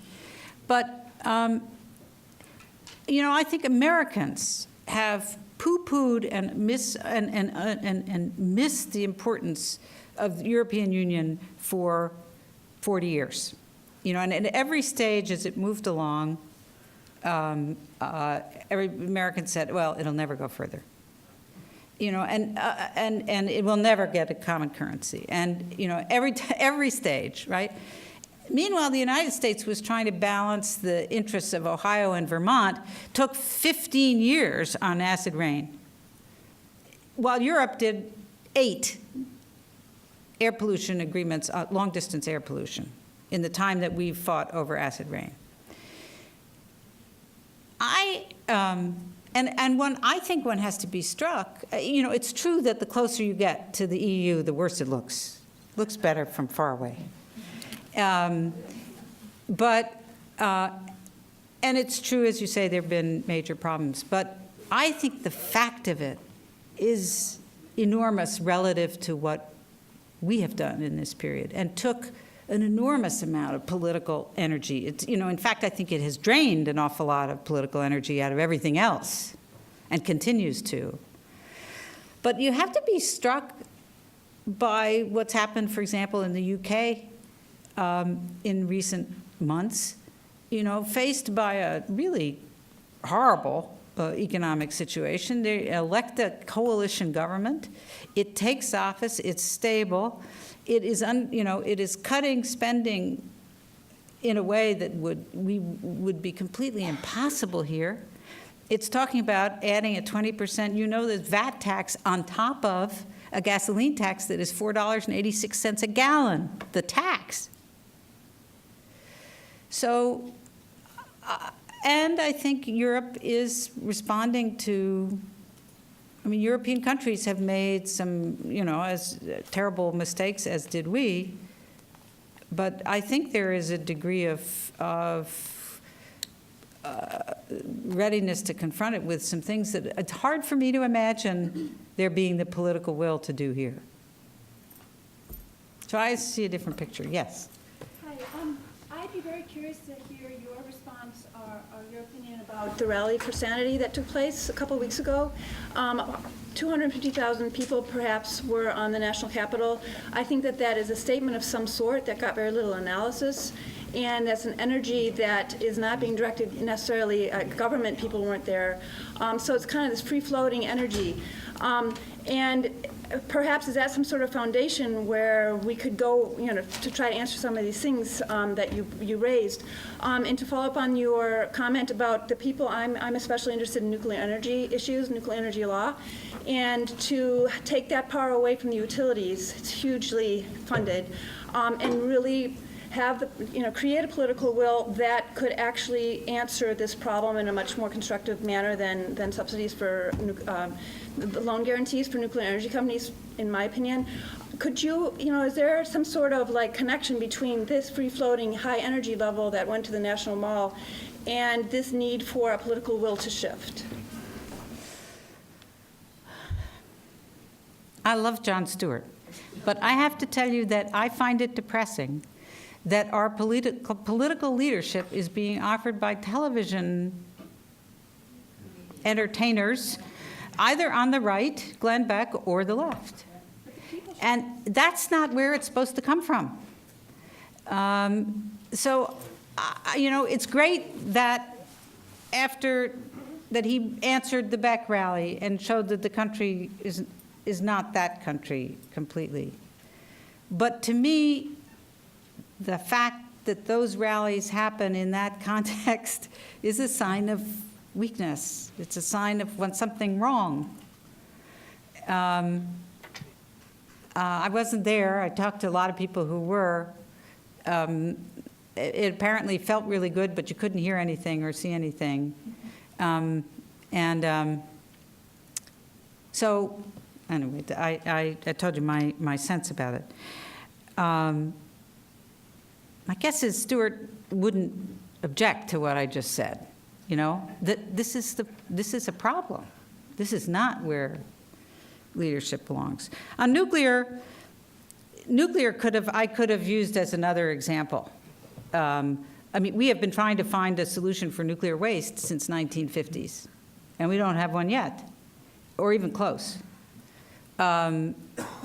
But, you know, I think Americans have poo-pooed and missed the importance of the European Union for 40 years. You know, and at every stage as it moved along, every American said, well, it'll never go further. You know, and it will never get a common currency. And, you know, every stage, right? Meanwhile, the United States was trying to balance the interests of Ohio and Vermont, took 15 years on acid rain, while Europe did 8 air pollution agreements, long-distance air pollution, in the time that we fought over acid rain. I think one has to be struck. You know, it's true that the closer you get to the EU, the worse it looks. Looks better from far away. And it's true, as you say, there have been major problems. But I think the fact of it is enormous relative to what we have done in this period, and took an enormous amount of political energy. It's, you know, in fact, I think it has drained an awful lot of political energy out of everything else, and continues to. But you have to be struck by what's happened, for example, in the UK in recent months, you know, faced by a really horrible economic situation. They elect a coalition government. It takes office. It's stable. It is, you know, it is cutting spending in a way that would be completely impossible here. It's talking about adding a 20%, you know, the VAT tax on top of a gasoline tax that is $4.86 a gallon, the tax. So, and I think Europe is responding to, I mean, European countries have made some, you know, as terrible mistakes as did we, but I think there is a degree of readiness to confront it with some things that it's hard for me to imagine there being the political will to do here. So I see a different picture, yes. Hi, I'd be very curious to hear your response or your opinion about the Rally for Sanity that took place a couple weeks ago. 250,000 people perhaps were on the National Capitol. I think that that is a statement of some sort that got very little analysis, and that's an energy that is not being directed necessarily at government. People weren't there. So it's kind of this free-floating energy. And perhaps is that some sort of foundation where we could go, you know, to try to answer some of these things that you raised. And to follow up on your comment about the people, I'm especially interested in nuclear energy issues, nuclear energy law, and to take that power away from the utilities. It's hugely funded, and really have the, you know, create a political will that could actually answer this problem in a much more constructive manner than subsidies for the loan guarantees for nuclear energy companies, in my opinion. Could you, you know, is there some sort of like connection between this free-floating high energy level that went to the National Mall and this need for a political will to shift? I love Jon Stewart, but I have to tell you that I find it depressing that our political leadership is being offered by television entertainers, either on the right, Glenn Beck, or the left. And that's not where it's supposed to come from. So, you know, it's great that after that he answered the Beck rally and showed that the country is not that country completely. But to me, the fact that those rallies happen in that context is a sign of weakness. It's a sign of when something wrong. I wasn't there. I talked to a lot of people who were. It apparently felt really good, but you couldn't hear anything or see anything. So So, anyway, I told you my sense about it. My guess is Stuart wouldn't object to what I just said, you know? That this is a problem. This is not where leadership belongs. On nuclear I could have used as another example. I mean, we have been trying to find a solution for nuclear waste since 1950s, and we don't have one yet, or even close. And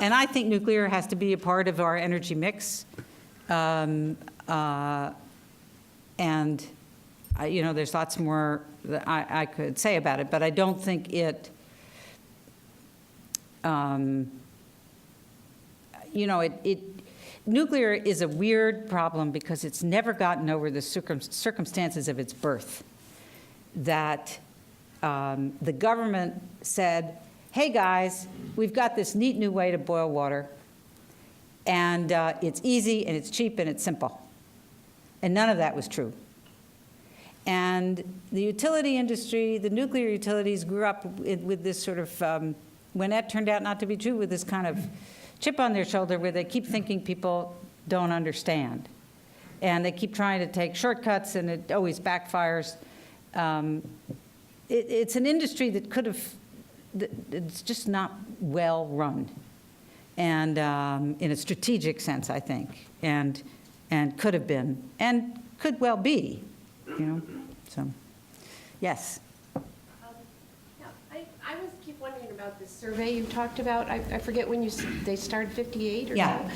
I think nuclear has to be a part of our energy mix. And you know, there's lots more that I could say about it, but I don't think it, you know, nuclear is a weird problem because it's never gotten over the circumstances of its birth. That the government said, hey guys, we've got this neat new way to boil water, and it's easy and it's cheap and it's simple. And none of that was true. And the utility industry, the nuclear utilities grew up with this sort of, when that turned out not to be true, with this kind of chip on their shoulder where they keep thinking people don't understand. And they keep trying to take shortcuts, and it always backfires. It's an industry that could have, it's just not well run. And in a strategic sense, I think, and could have been, and could well be, you know, so, yes. Yeah, I was keep wondering about this survey you talked about. I forget when they started 58 or Yeah. so.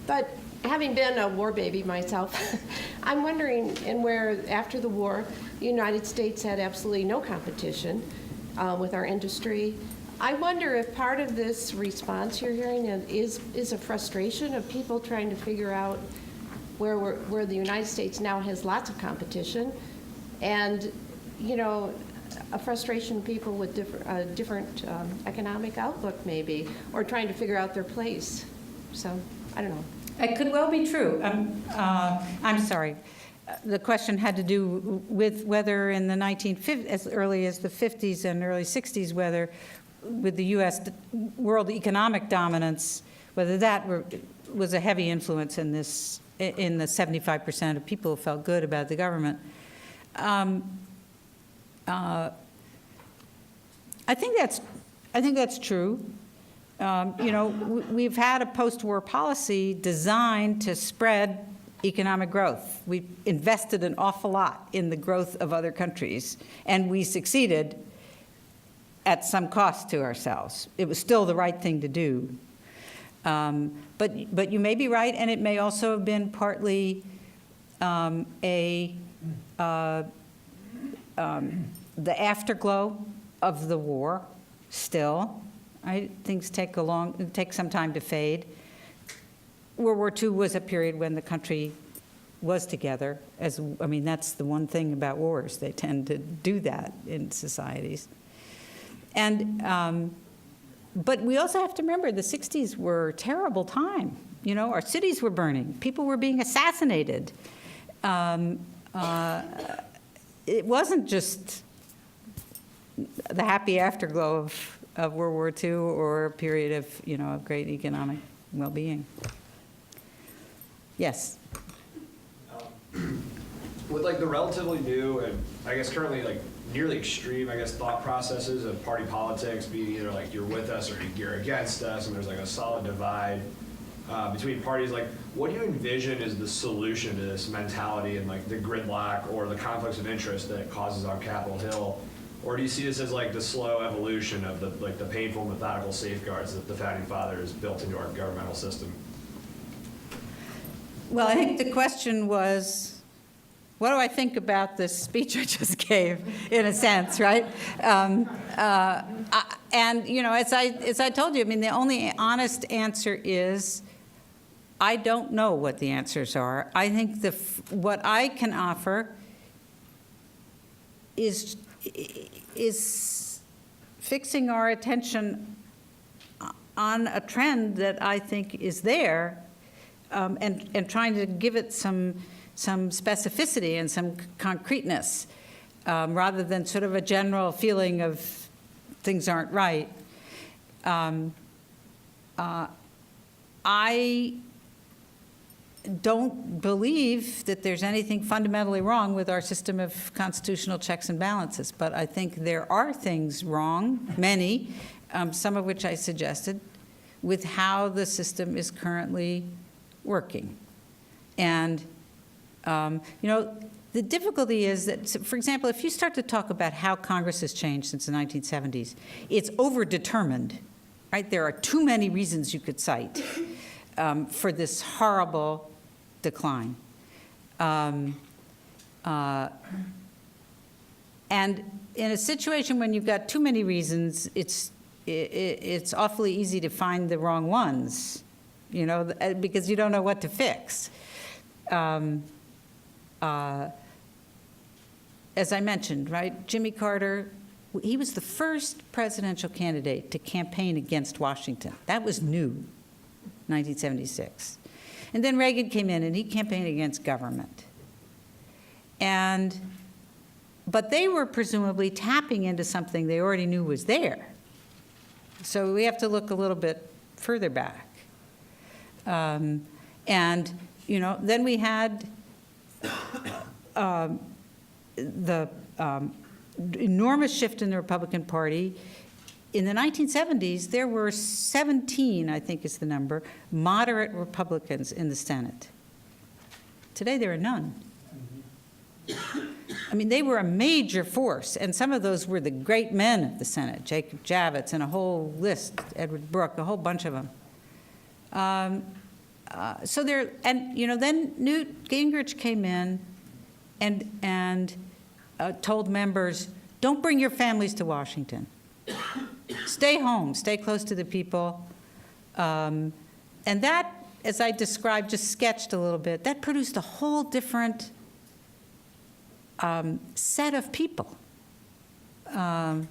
But having been a war baby myself, I'm wondering, and where after the war, the United States had absolutely no competition with our industry. I wonder if part of this response you're hearing is a frustration of people trying to figure out where the United States now has lots of competition, and, you know, a frustration of people with different economic outlook maybe, or trying to figure out their place. So, I don't know. It could well be true. I'm sorry. The question had to do with whether in the 1950s, as early as the 50s and early 60s, whether with the U.S. world economic dominance, whether that was a heavy influence in this, in the 75% of people who felt good about the government. I think that's true. You know, we've had a post-war policy designed to spread economic growth. We've invested an awful lot in the growth of other countries, and we succeeded at some cost to ourselves. It was still the right thing to do. But you may be right, and it may also have been partly the afterglow of the war still. Things take some time to fade. World War II was a period when the country was together. I mean, that's the one thing about wars. They tend to do that in societies. And, but we also have to remember the 60s were a terrible time. You know, our cities were burning. People were being assassinated. It wasn't just the happy afterglow of World War II or a period of, you know, of great economic well-being. Yes? With like the relatively new and I guess currently like nearly extreme, I guess, thought processes of party politics being either like you're with us or you're against us, and there's like a solid divide between parties, like what do you envision is the solution to this mentality and like the gridlock or the conflicts of interest that it causes on Capitol Hill? Or do you see this as like the slow evolution of the painful methodical safeguards that the Founding Fathers built into our governmental system? Well, I think the question was, what do I think about this speech I just gave, in a sense, right? And, you know, as I told you, I mean, the only honest answer is, I don't know what the answers are. I think what I can offer is fixing our attention on a trend that I think is there, and trying to give it some specificity and some concreteness, rather than sort of a general feeling of things aren't right. I don't believe that there's anything fundamentally wrong with our system of constitutional checks and balances, but I think there are things wrong, many, some of which I suggested, with how the system is currently working. And, the difficulty is that, for example, if you start to talk about how Congress has changed since the 1970s, it's overdetermined, right? There are too many reasons you could cite for this horrible decline. And in a situation when you've got too many reasons, it's awfully easy to find the wrong ones, because you don't know what to fix. As I mentioned, right, Jimmy Carter, he was the first presidential candidate to campaign against Washington. That was new, 1976. And then Reagan came in, and he campaigned against government. But they were presumably tapping into something they already knew was there. So we have to look a little bit further back. Then we had the enormous shift in the Republican Party. In the 1970s, there were 17, I think is the number, moderate Republicans in the Senate. Today, there are none. I mean, they were a major force, and some of those were the great men of the Senate, Jacob Javits and a whole list, Edward Brooke, a whole bunch of them. Then Newt Gingrich came in and told members, don't bring your families to Washington. Stay home, stay close to the people. And that, as I described, just sketched a little bit, that produced a whole different set of people. And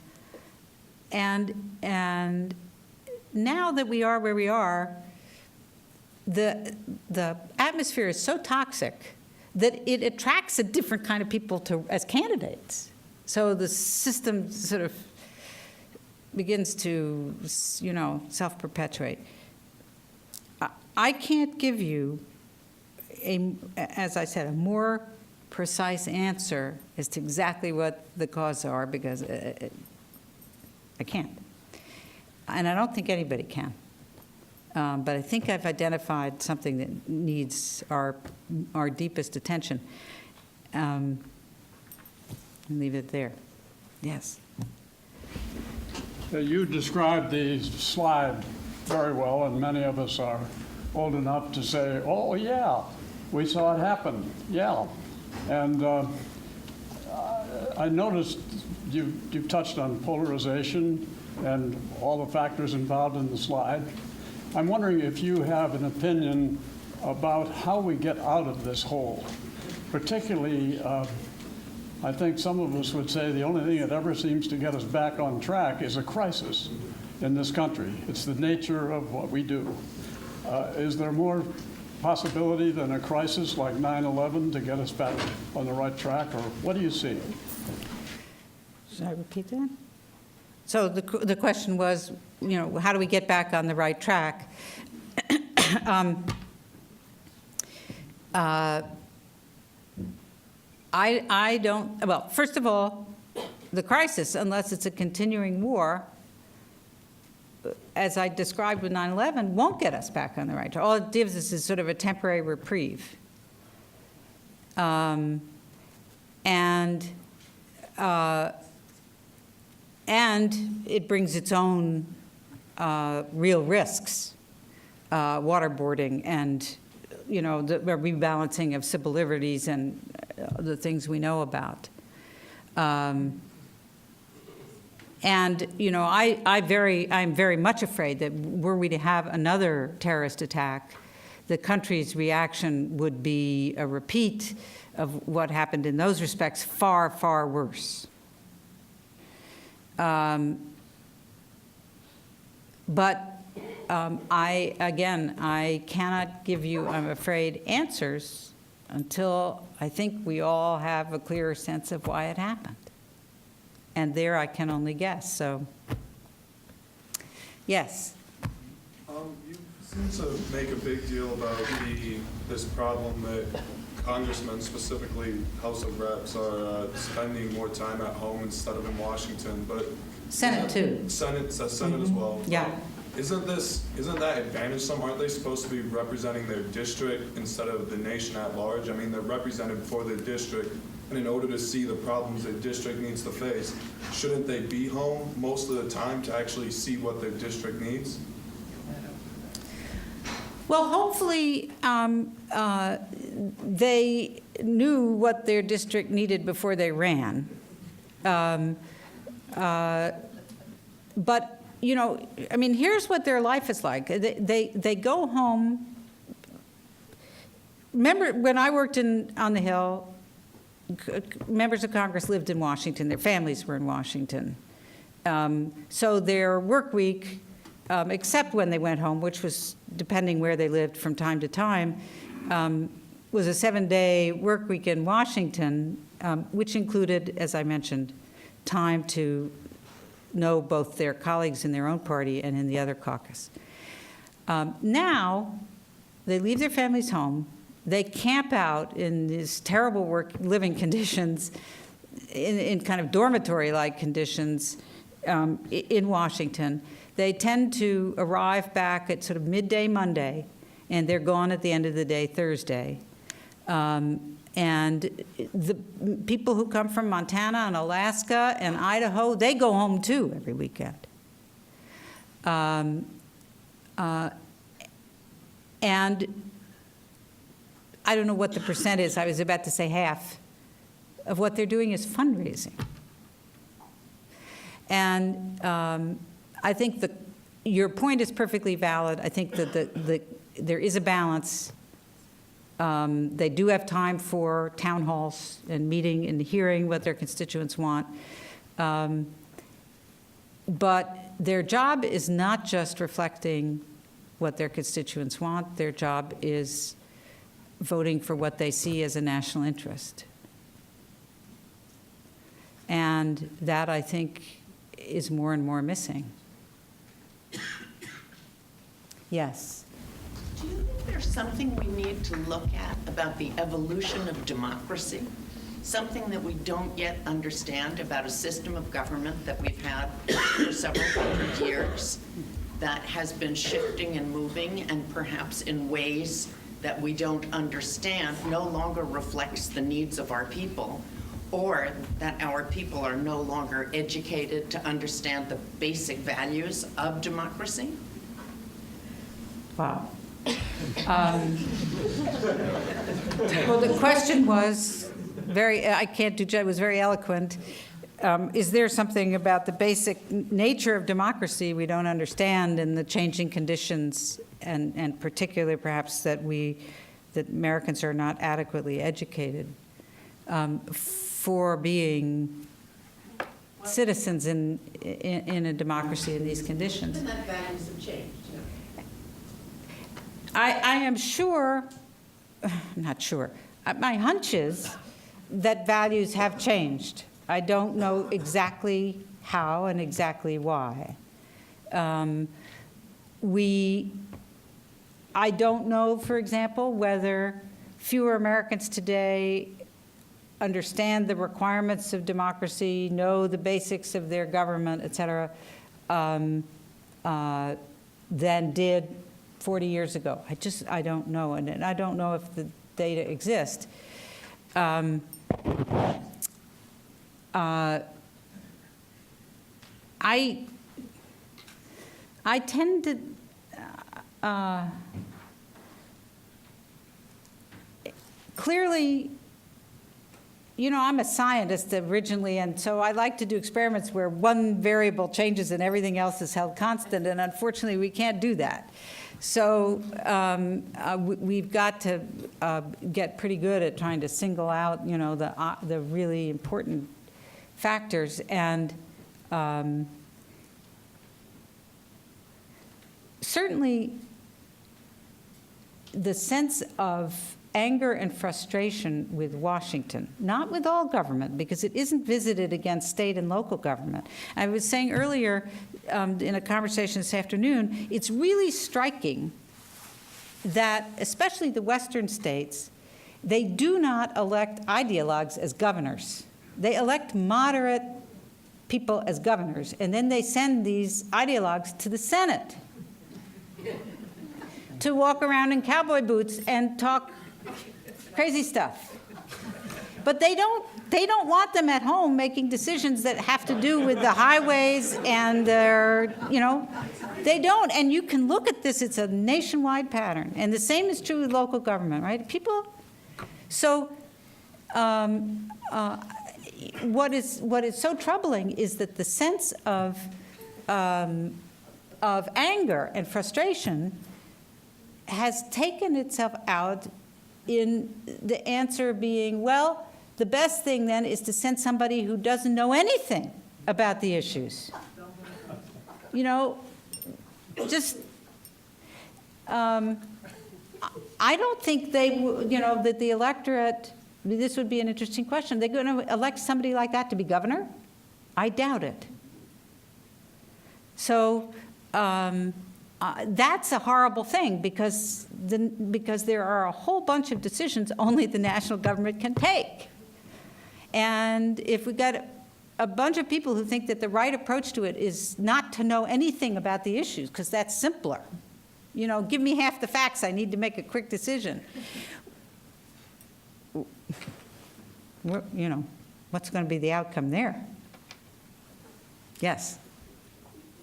now that we are where we are, the atmosphere is so toxic that it attracts a different kind of people as candidates. So the system sort of begins to, self-perpetuate. I can't give you, as I said, a more precise answer as to exactly what the causes are, because I can't. And I don't think anybody can. But I think I've identified something that needs our deepest attention. I'll leave it there. Yes. You described the slide very well, and many of us are old enough to say, oh, yeah, we saw it happen, yeah. And I noticed you've touched on polarization and all the factors involved in the slide. I'm wondering if you have an opinion about how we get out of this hole. Particularly, I think some of us would say the only thing that ever seems to get us back on track is a crisis in this country. It's the nature of what we do. Is there more possibility than a crisis like 9/11 to get us back on the right track, or what do you see? Should I repeat that? So the question was, how do we get back on the right track? I don't, well, first of all, the crisis, unless it's a continuing war, as I described with 9/11, won't get us back on the right track. All it gives us is sort of a temporary reprieve. And it brings its own real risks, waterboarding and, the rebalancing of civil liberties and the things we know about. I'm very much afraid that were we to have another terrorist attack, the country's reaction would be a repeat of what happened in those respects, far, far worse. I cannot give you, I'm afraid, answers until I think we all have a clearer sense of why it happened. And there I can only guess. So, Yes. You seem to make a big deal about this problem that congressmen, specifically House of Reps, are spending more time at home instead of in Washington, but Senate too. Senate as well. Yeah. Isn't that advantage some? Aren't they supposed to be representing their district instead of the nation at large? I mean, they're represented for their district, and in order to see the problems their district needs to face, shouldn't they be home most of the time to actually see what their district needs? Well, hopefully, they knew what their district needed before they ran. But, you know, I mean, here's what their life is like. They go home. Remember, when I worked on the Hill, members of Congress lived in Washington. Their families were in Washington. So their work week, except when they went home, which was depending where they lived from time to time, was a 7-day work week in Washington, which included, as I mentioned, time to know both their colleagues in their own party and in the other caucus. Now, they leave their families home. They camp out in these terrible living conditions, in kind of dormitory-like conditions in Washington. They tend to arrive back at sort of midday Monday, and they're gone at the end of the day Thursday. And the people who come from Montana and Alaska and Idaho, they go home too every weekend. And I don't know what the percent is. I was about to say half of what they're doing is fundraising. And I think your point is perfectly valid. I think that there is a balance. They do have time for town halls and meeting and hearing what their constituents want. But their job is not just reflecting what their constituents want. Their job is voting for what they see as a national interest. And that, I think, is more and more missing. Yes. Do you think there's something we need to look at about the evolution of democracy? Something that we don't yet understand about a system of government that we've had for several hundred years that has been shifting and moving, and perhaps in ways that we don't understand no longer reflects the needs of our people, or that our people are no longer educated to understand the basic values of democracy? Wow. Well, the question was it was very eloquent. Is there something about the basic nature of democracy we don't understand, and the changing conditions, and particularly perhaps that Americans are not adequately educated for being citizens in a democracy in these conditions? And that values have changed. I am sure, not sure, my hunch is that values have changed. I don't know exactly how and exactly why. I don't know, for example, whether fewer Americans today understand the requirements of democracy, know the basics of their government, et cetera, than did 40 years ago. I don't know, and I don't know if the data exist. I tend to clearly, I'm a scientist originally, and so I like to do experiments where one variable changes and everything else is held constant, and unfortunately we can't do that. So we've got to get pretty good at trying to single out, the really important factors. And certainly the sense of anger and frustration with Washington, not with all government, because it isn't visited against state and local government. I was saying earlier in a conversation this afternoon, it's really striking that, especially the Western states, they do not elect ideologues as governors. They elect moderate people as governors, and then they send these ideologues to the Senate to walk around in cowboy boots and talk crazy stuff. But they don't want them at home making decisions that have to do with the highways and their, they don't. And you can look at this, it's a nationwide pattern. And the same is true with local government, right? So what is so troubling is that the sense of anger and frustration has taken itself out in the answer being, well, the best thing then is to send somebody who doesn't know anything about the issues. I don't think that the electorate, this would be an interesting question, they're going to elect somebody like that to be governor? I doubt it. So that's a horrible thing because there are a whole bunch of decisions only the national government can take. And if we got a bunch of people who think that the right approach to it is not to know anything about the issues, because that's simpler. Give me half the facts, I need to make a quick decision. What's going to be the outcome there? Yes?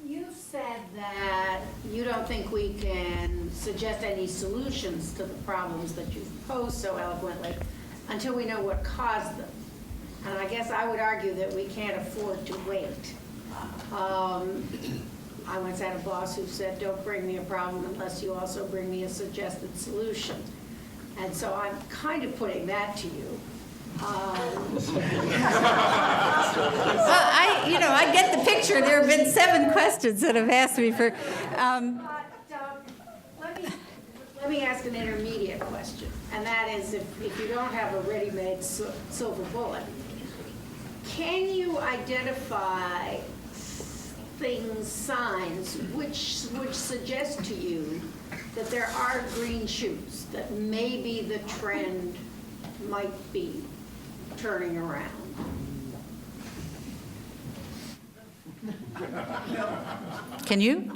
You've said that you don't think we can suggest any solutions to the problems that you've posed so eloquently until we know what caused them. And I guess I would argue that we can't afford to wait. I once had a boss who said, don't bring me a problem unless you also bring me a suggested solution. And so I'm kind of putting that to you. I get the picture. There have been 7 questions that have asked me for. Let me ask an intermediate question, and that is, if you don't have a ready-made silver bullet, can you identify things, signs, which would suggest to you that there are green shoots, that maybe the trend might be turning around? Can you?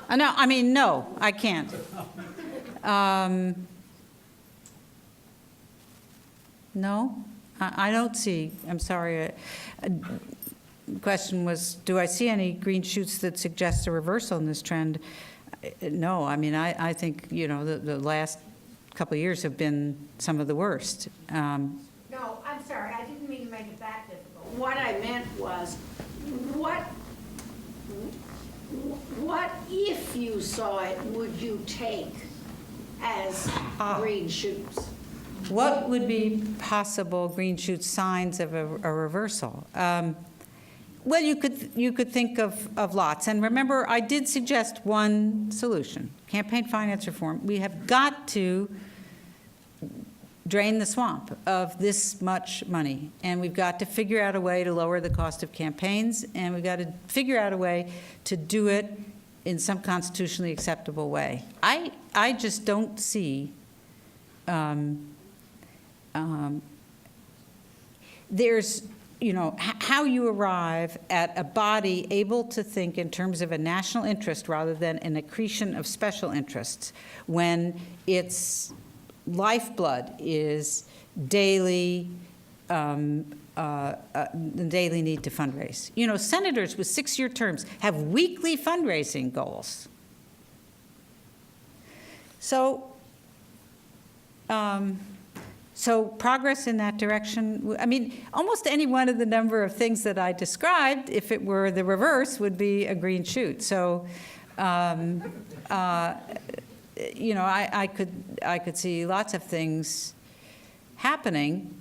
No, I can't. No, I don't see. I'm sorry. The question was, do I see any green shoots that suggest a reversal in this trend? No, I think, the last couple of years have been some of the worst. No, I'm sorry, I didn't mean to make it that difficult. What I meant was, what if you saw it, would you take as green shoots? What would be possible green shoot signs of a reversal? Well, you could think of lots. And remember, I did suggest one solution, campaign finance reform. We have got to drain the swamp of this much money. And we've got to figure out a way to lower the cost of campaigns. And we've got to figure out a way to do it in some constitutionally acceptable way. I just don't see there's, how you arrive at a body able to think in terms of a national interest rather than an accretion of special interests when its lifeblood is daily, the daily need to fundraise. Senators with 6-year terms have weekly fundraising goals. So progress in that direction, almost any one of the number of things that I described, if it were the reverse, would be a green shoot. So, I could see lots of things happening.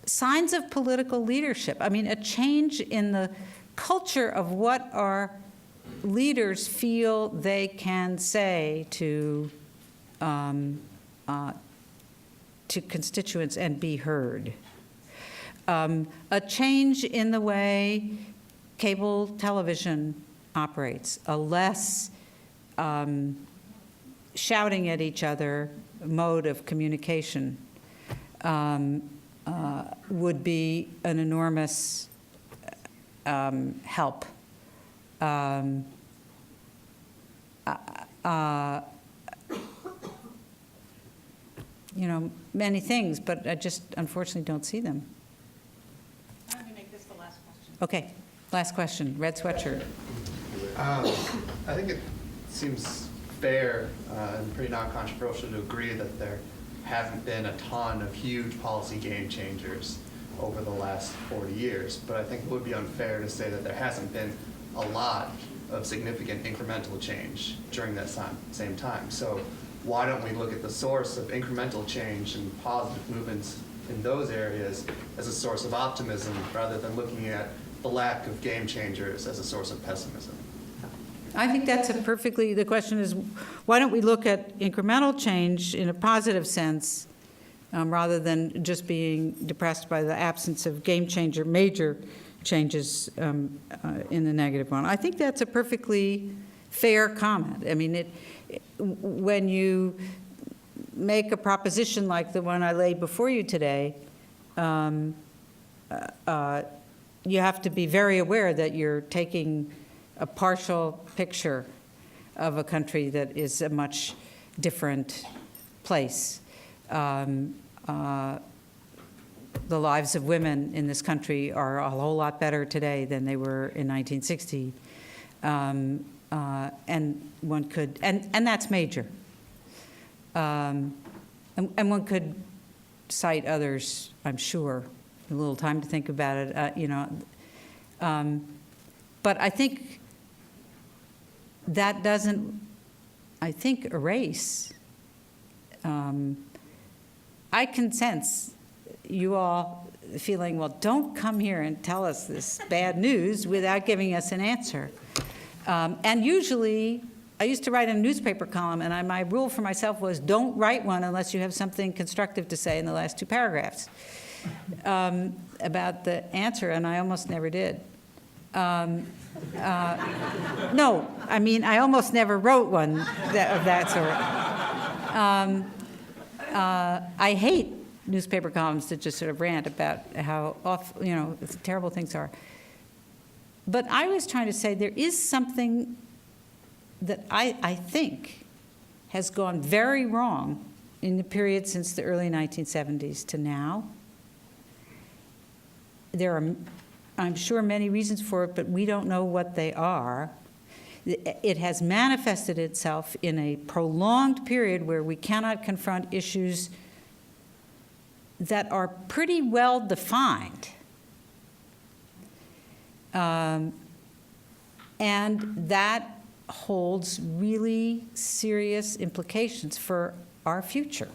Signs of political leadership. A change in the culture of what our leaders feel they can say to to constituents and be heard. A change in the way cable television operates, a less shouting at each other mode of communication would be an enormous help. You know, many things, but I just unfortunately don't see them. I'm going to make this the last question. Okay, last question, red sweatshirt. I think it seems fair and pretty non-controversial to agree that there haven't been a ton of huge policy game changers over the last 40 years, but I think it would be unfair to say that there hasn't been a lot of significant incremental change during that same time. So why don't we look at the source of incremental change and positive movements in those areas as a source of optimism rather than looking at the lack of game changers as a source of pessimism? I think that's the question is, why don't we look at incremental change in a positive sense rather than just being depressed by the absence of game changer, major changes in the negative one. I think that's a perfectly fair comment. I mean, when you make a proposition like the one I laid before you today, you have to be very aware that you're taking a partial picture of a country that is a much different place. The lives of women in this country are a whole lot better today than they were in 1960. And one could, and that's major. And one could cite others, I'm sure, a little time to think about it, you know. But I think that doesn't, I think, erase. I can sense you all feeling, well, don't come here and tell us this bad news without giving us an answer. And usually, I used to write a newspaper column, and my rule for myself was don't write one unless you have something constructive to say in the last 2 paragraphs about the answer, and I almost never did. No, I mean, I almost never wrote one of that sort. I hate newspaper columns that just sort of rant about how awful, you know, terrible things are. But I was trying to say there is something that I think has gone very wrong in the period since the early 1970s to now. There are, I'm sure, many reasons for it, but we don't know what they are. It has manifested itself in a prolonged period where we cannot confront issues that are pretty well defined. And that holds really serious implications for our future.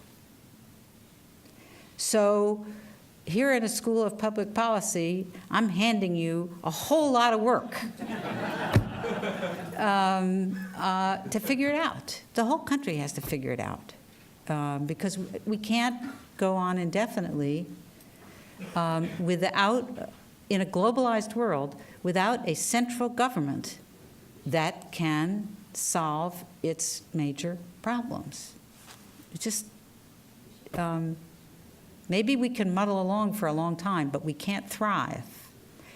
So here in a School of Public Policy, I'm handing you a whole lot of work to figure it out. The whole country has to figure it out because we can't go on indefinitely without, in a globalized world, without a central government that can solve its major problems. It just, maybe we can muddle along for a long time, but we can't thrive.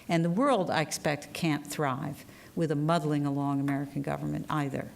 And the world, I expect, can't thrive with a muddling along American government either.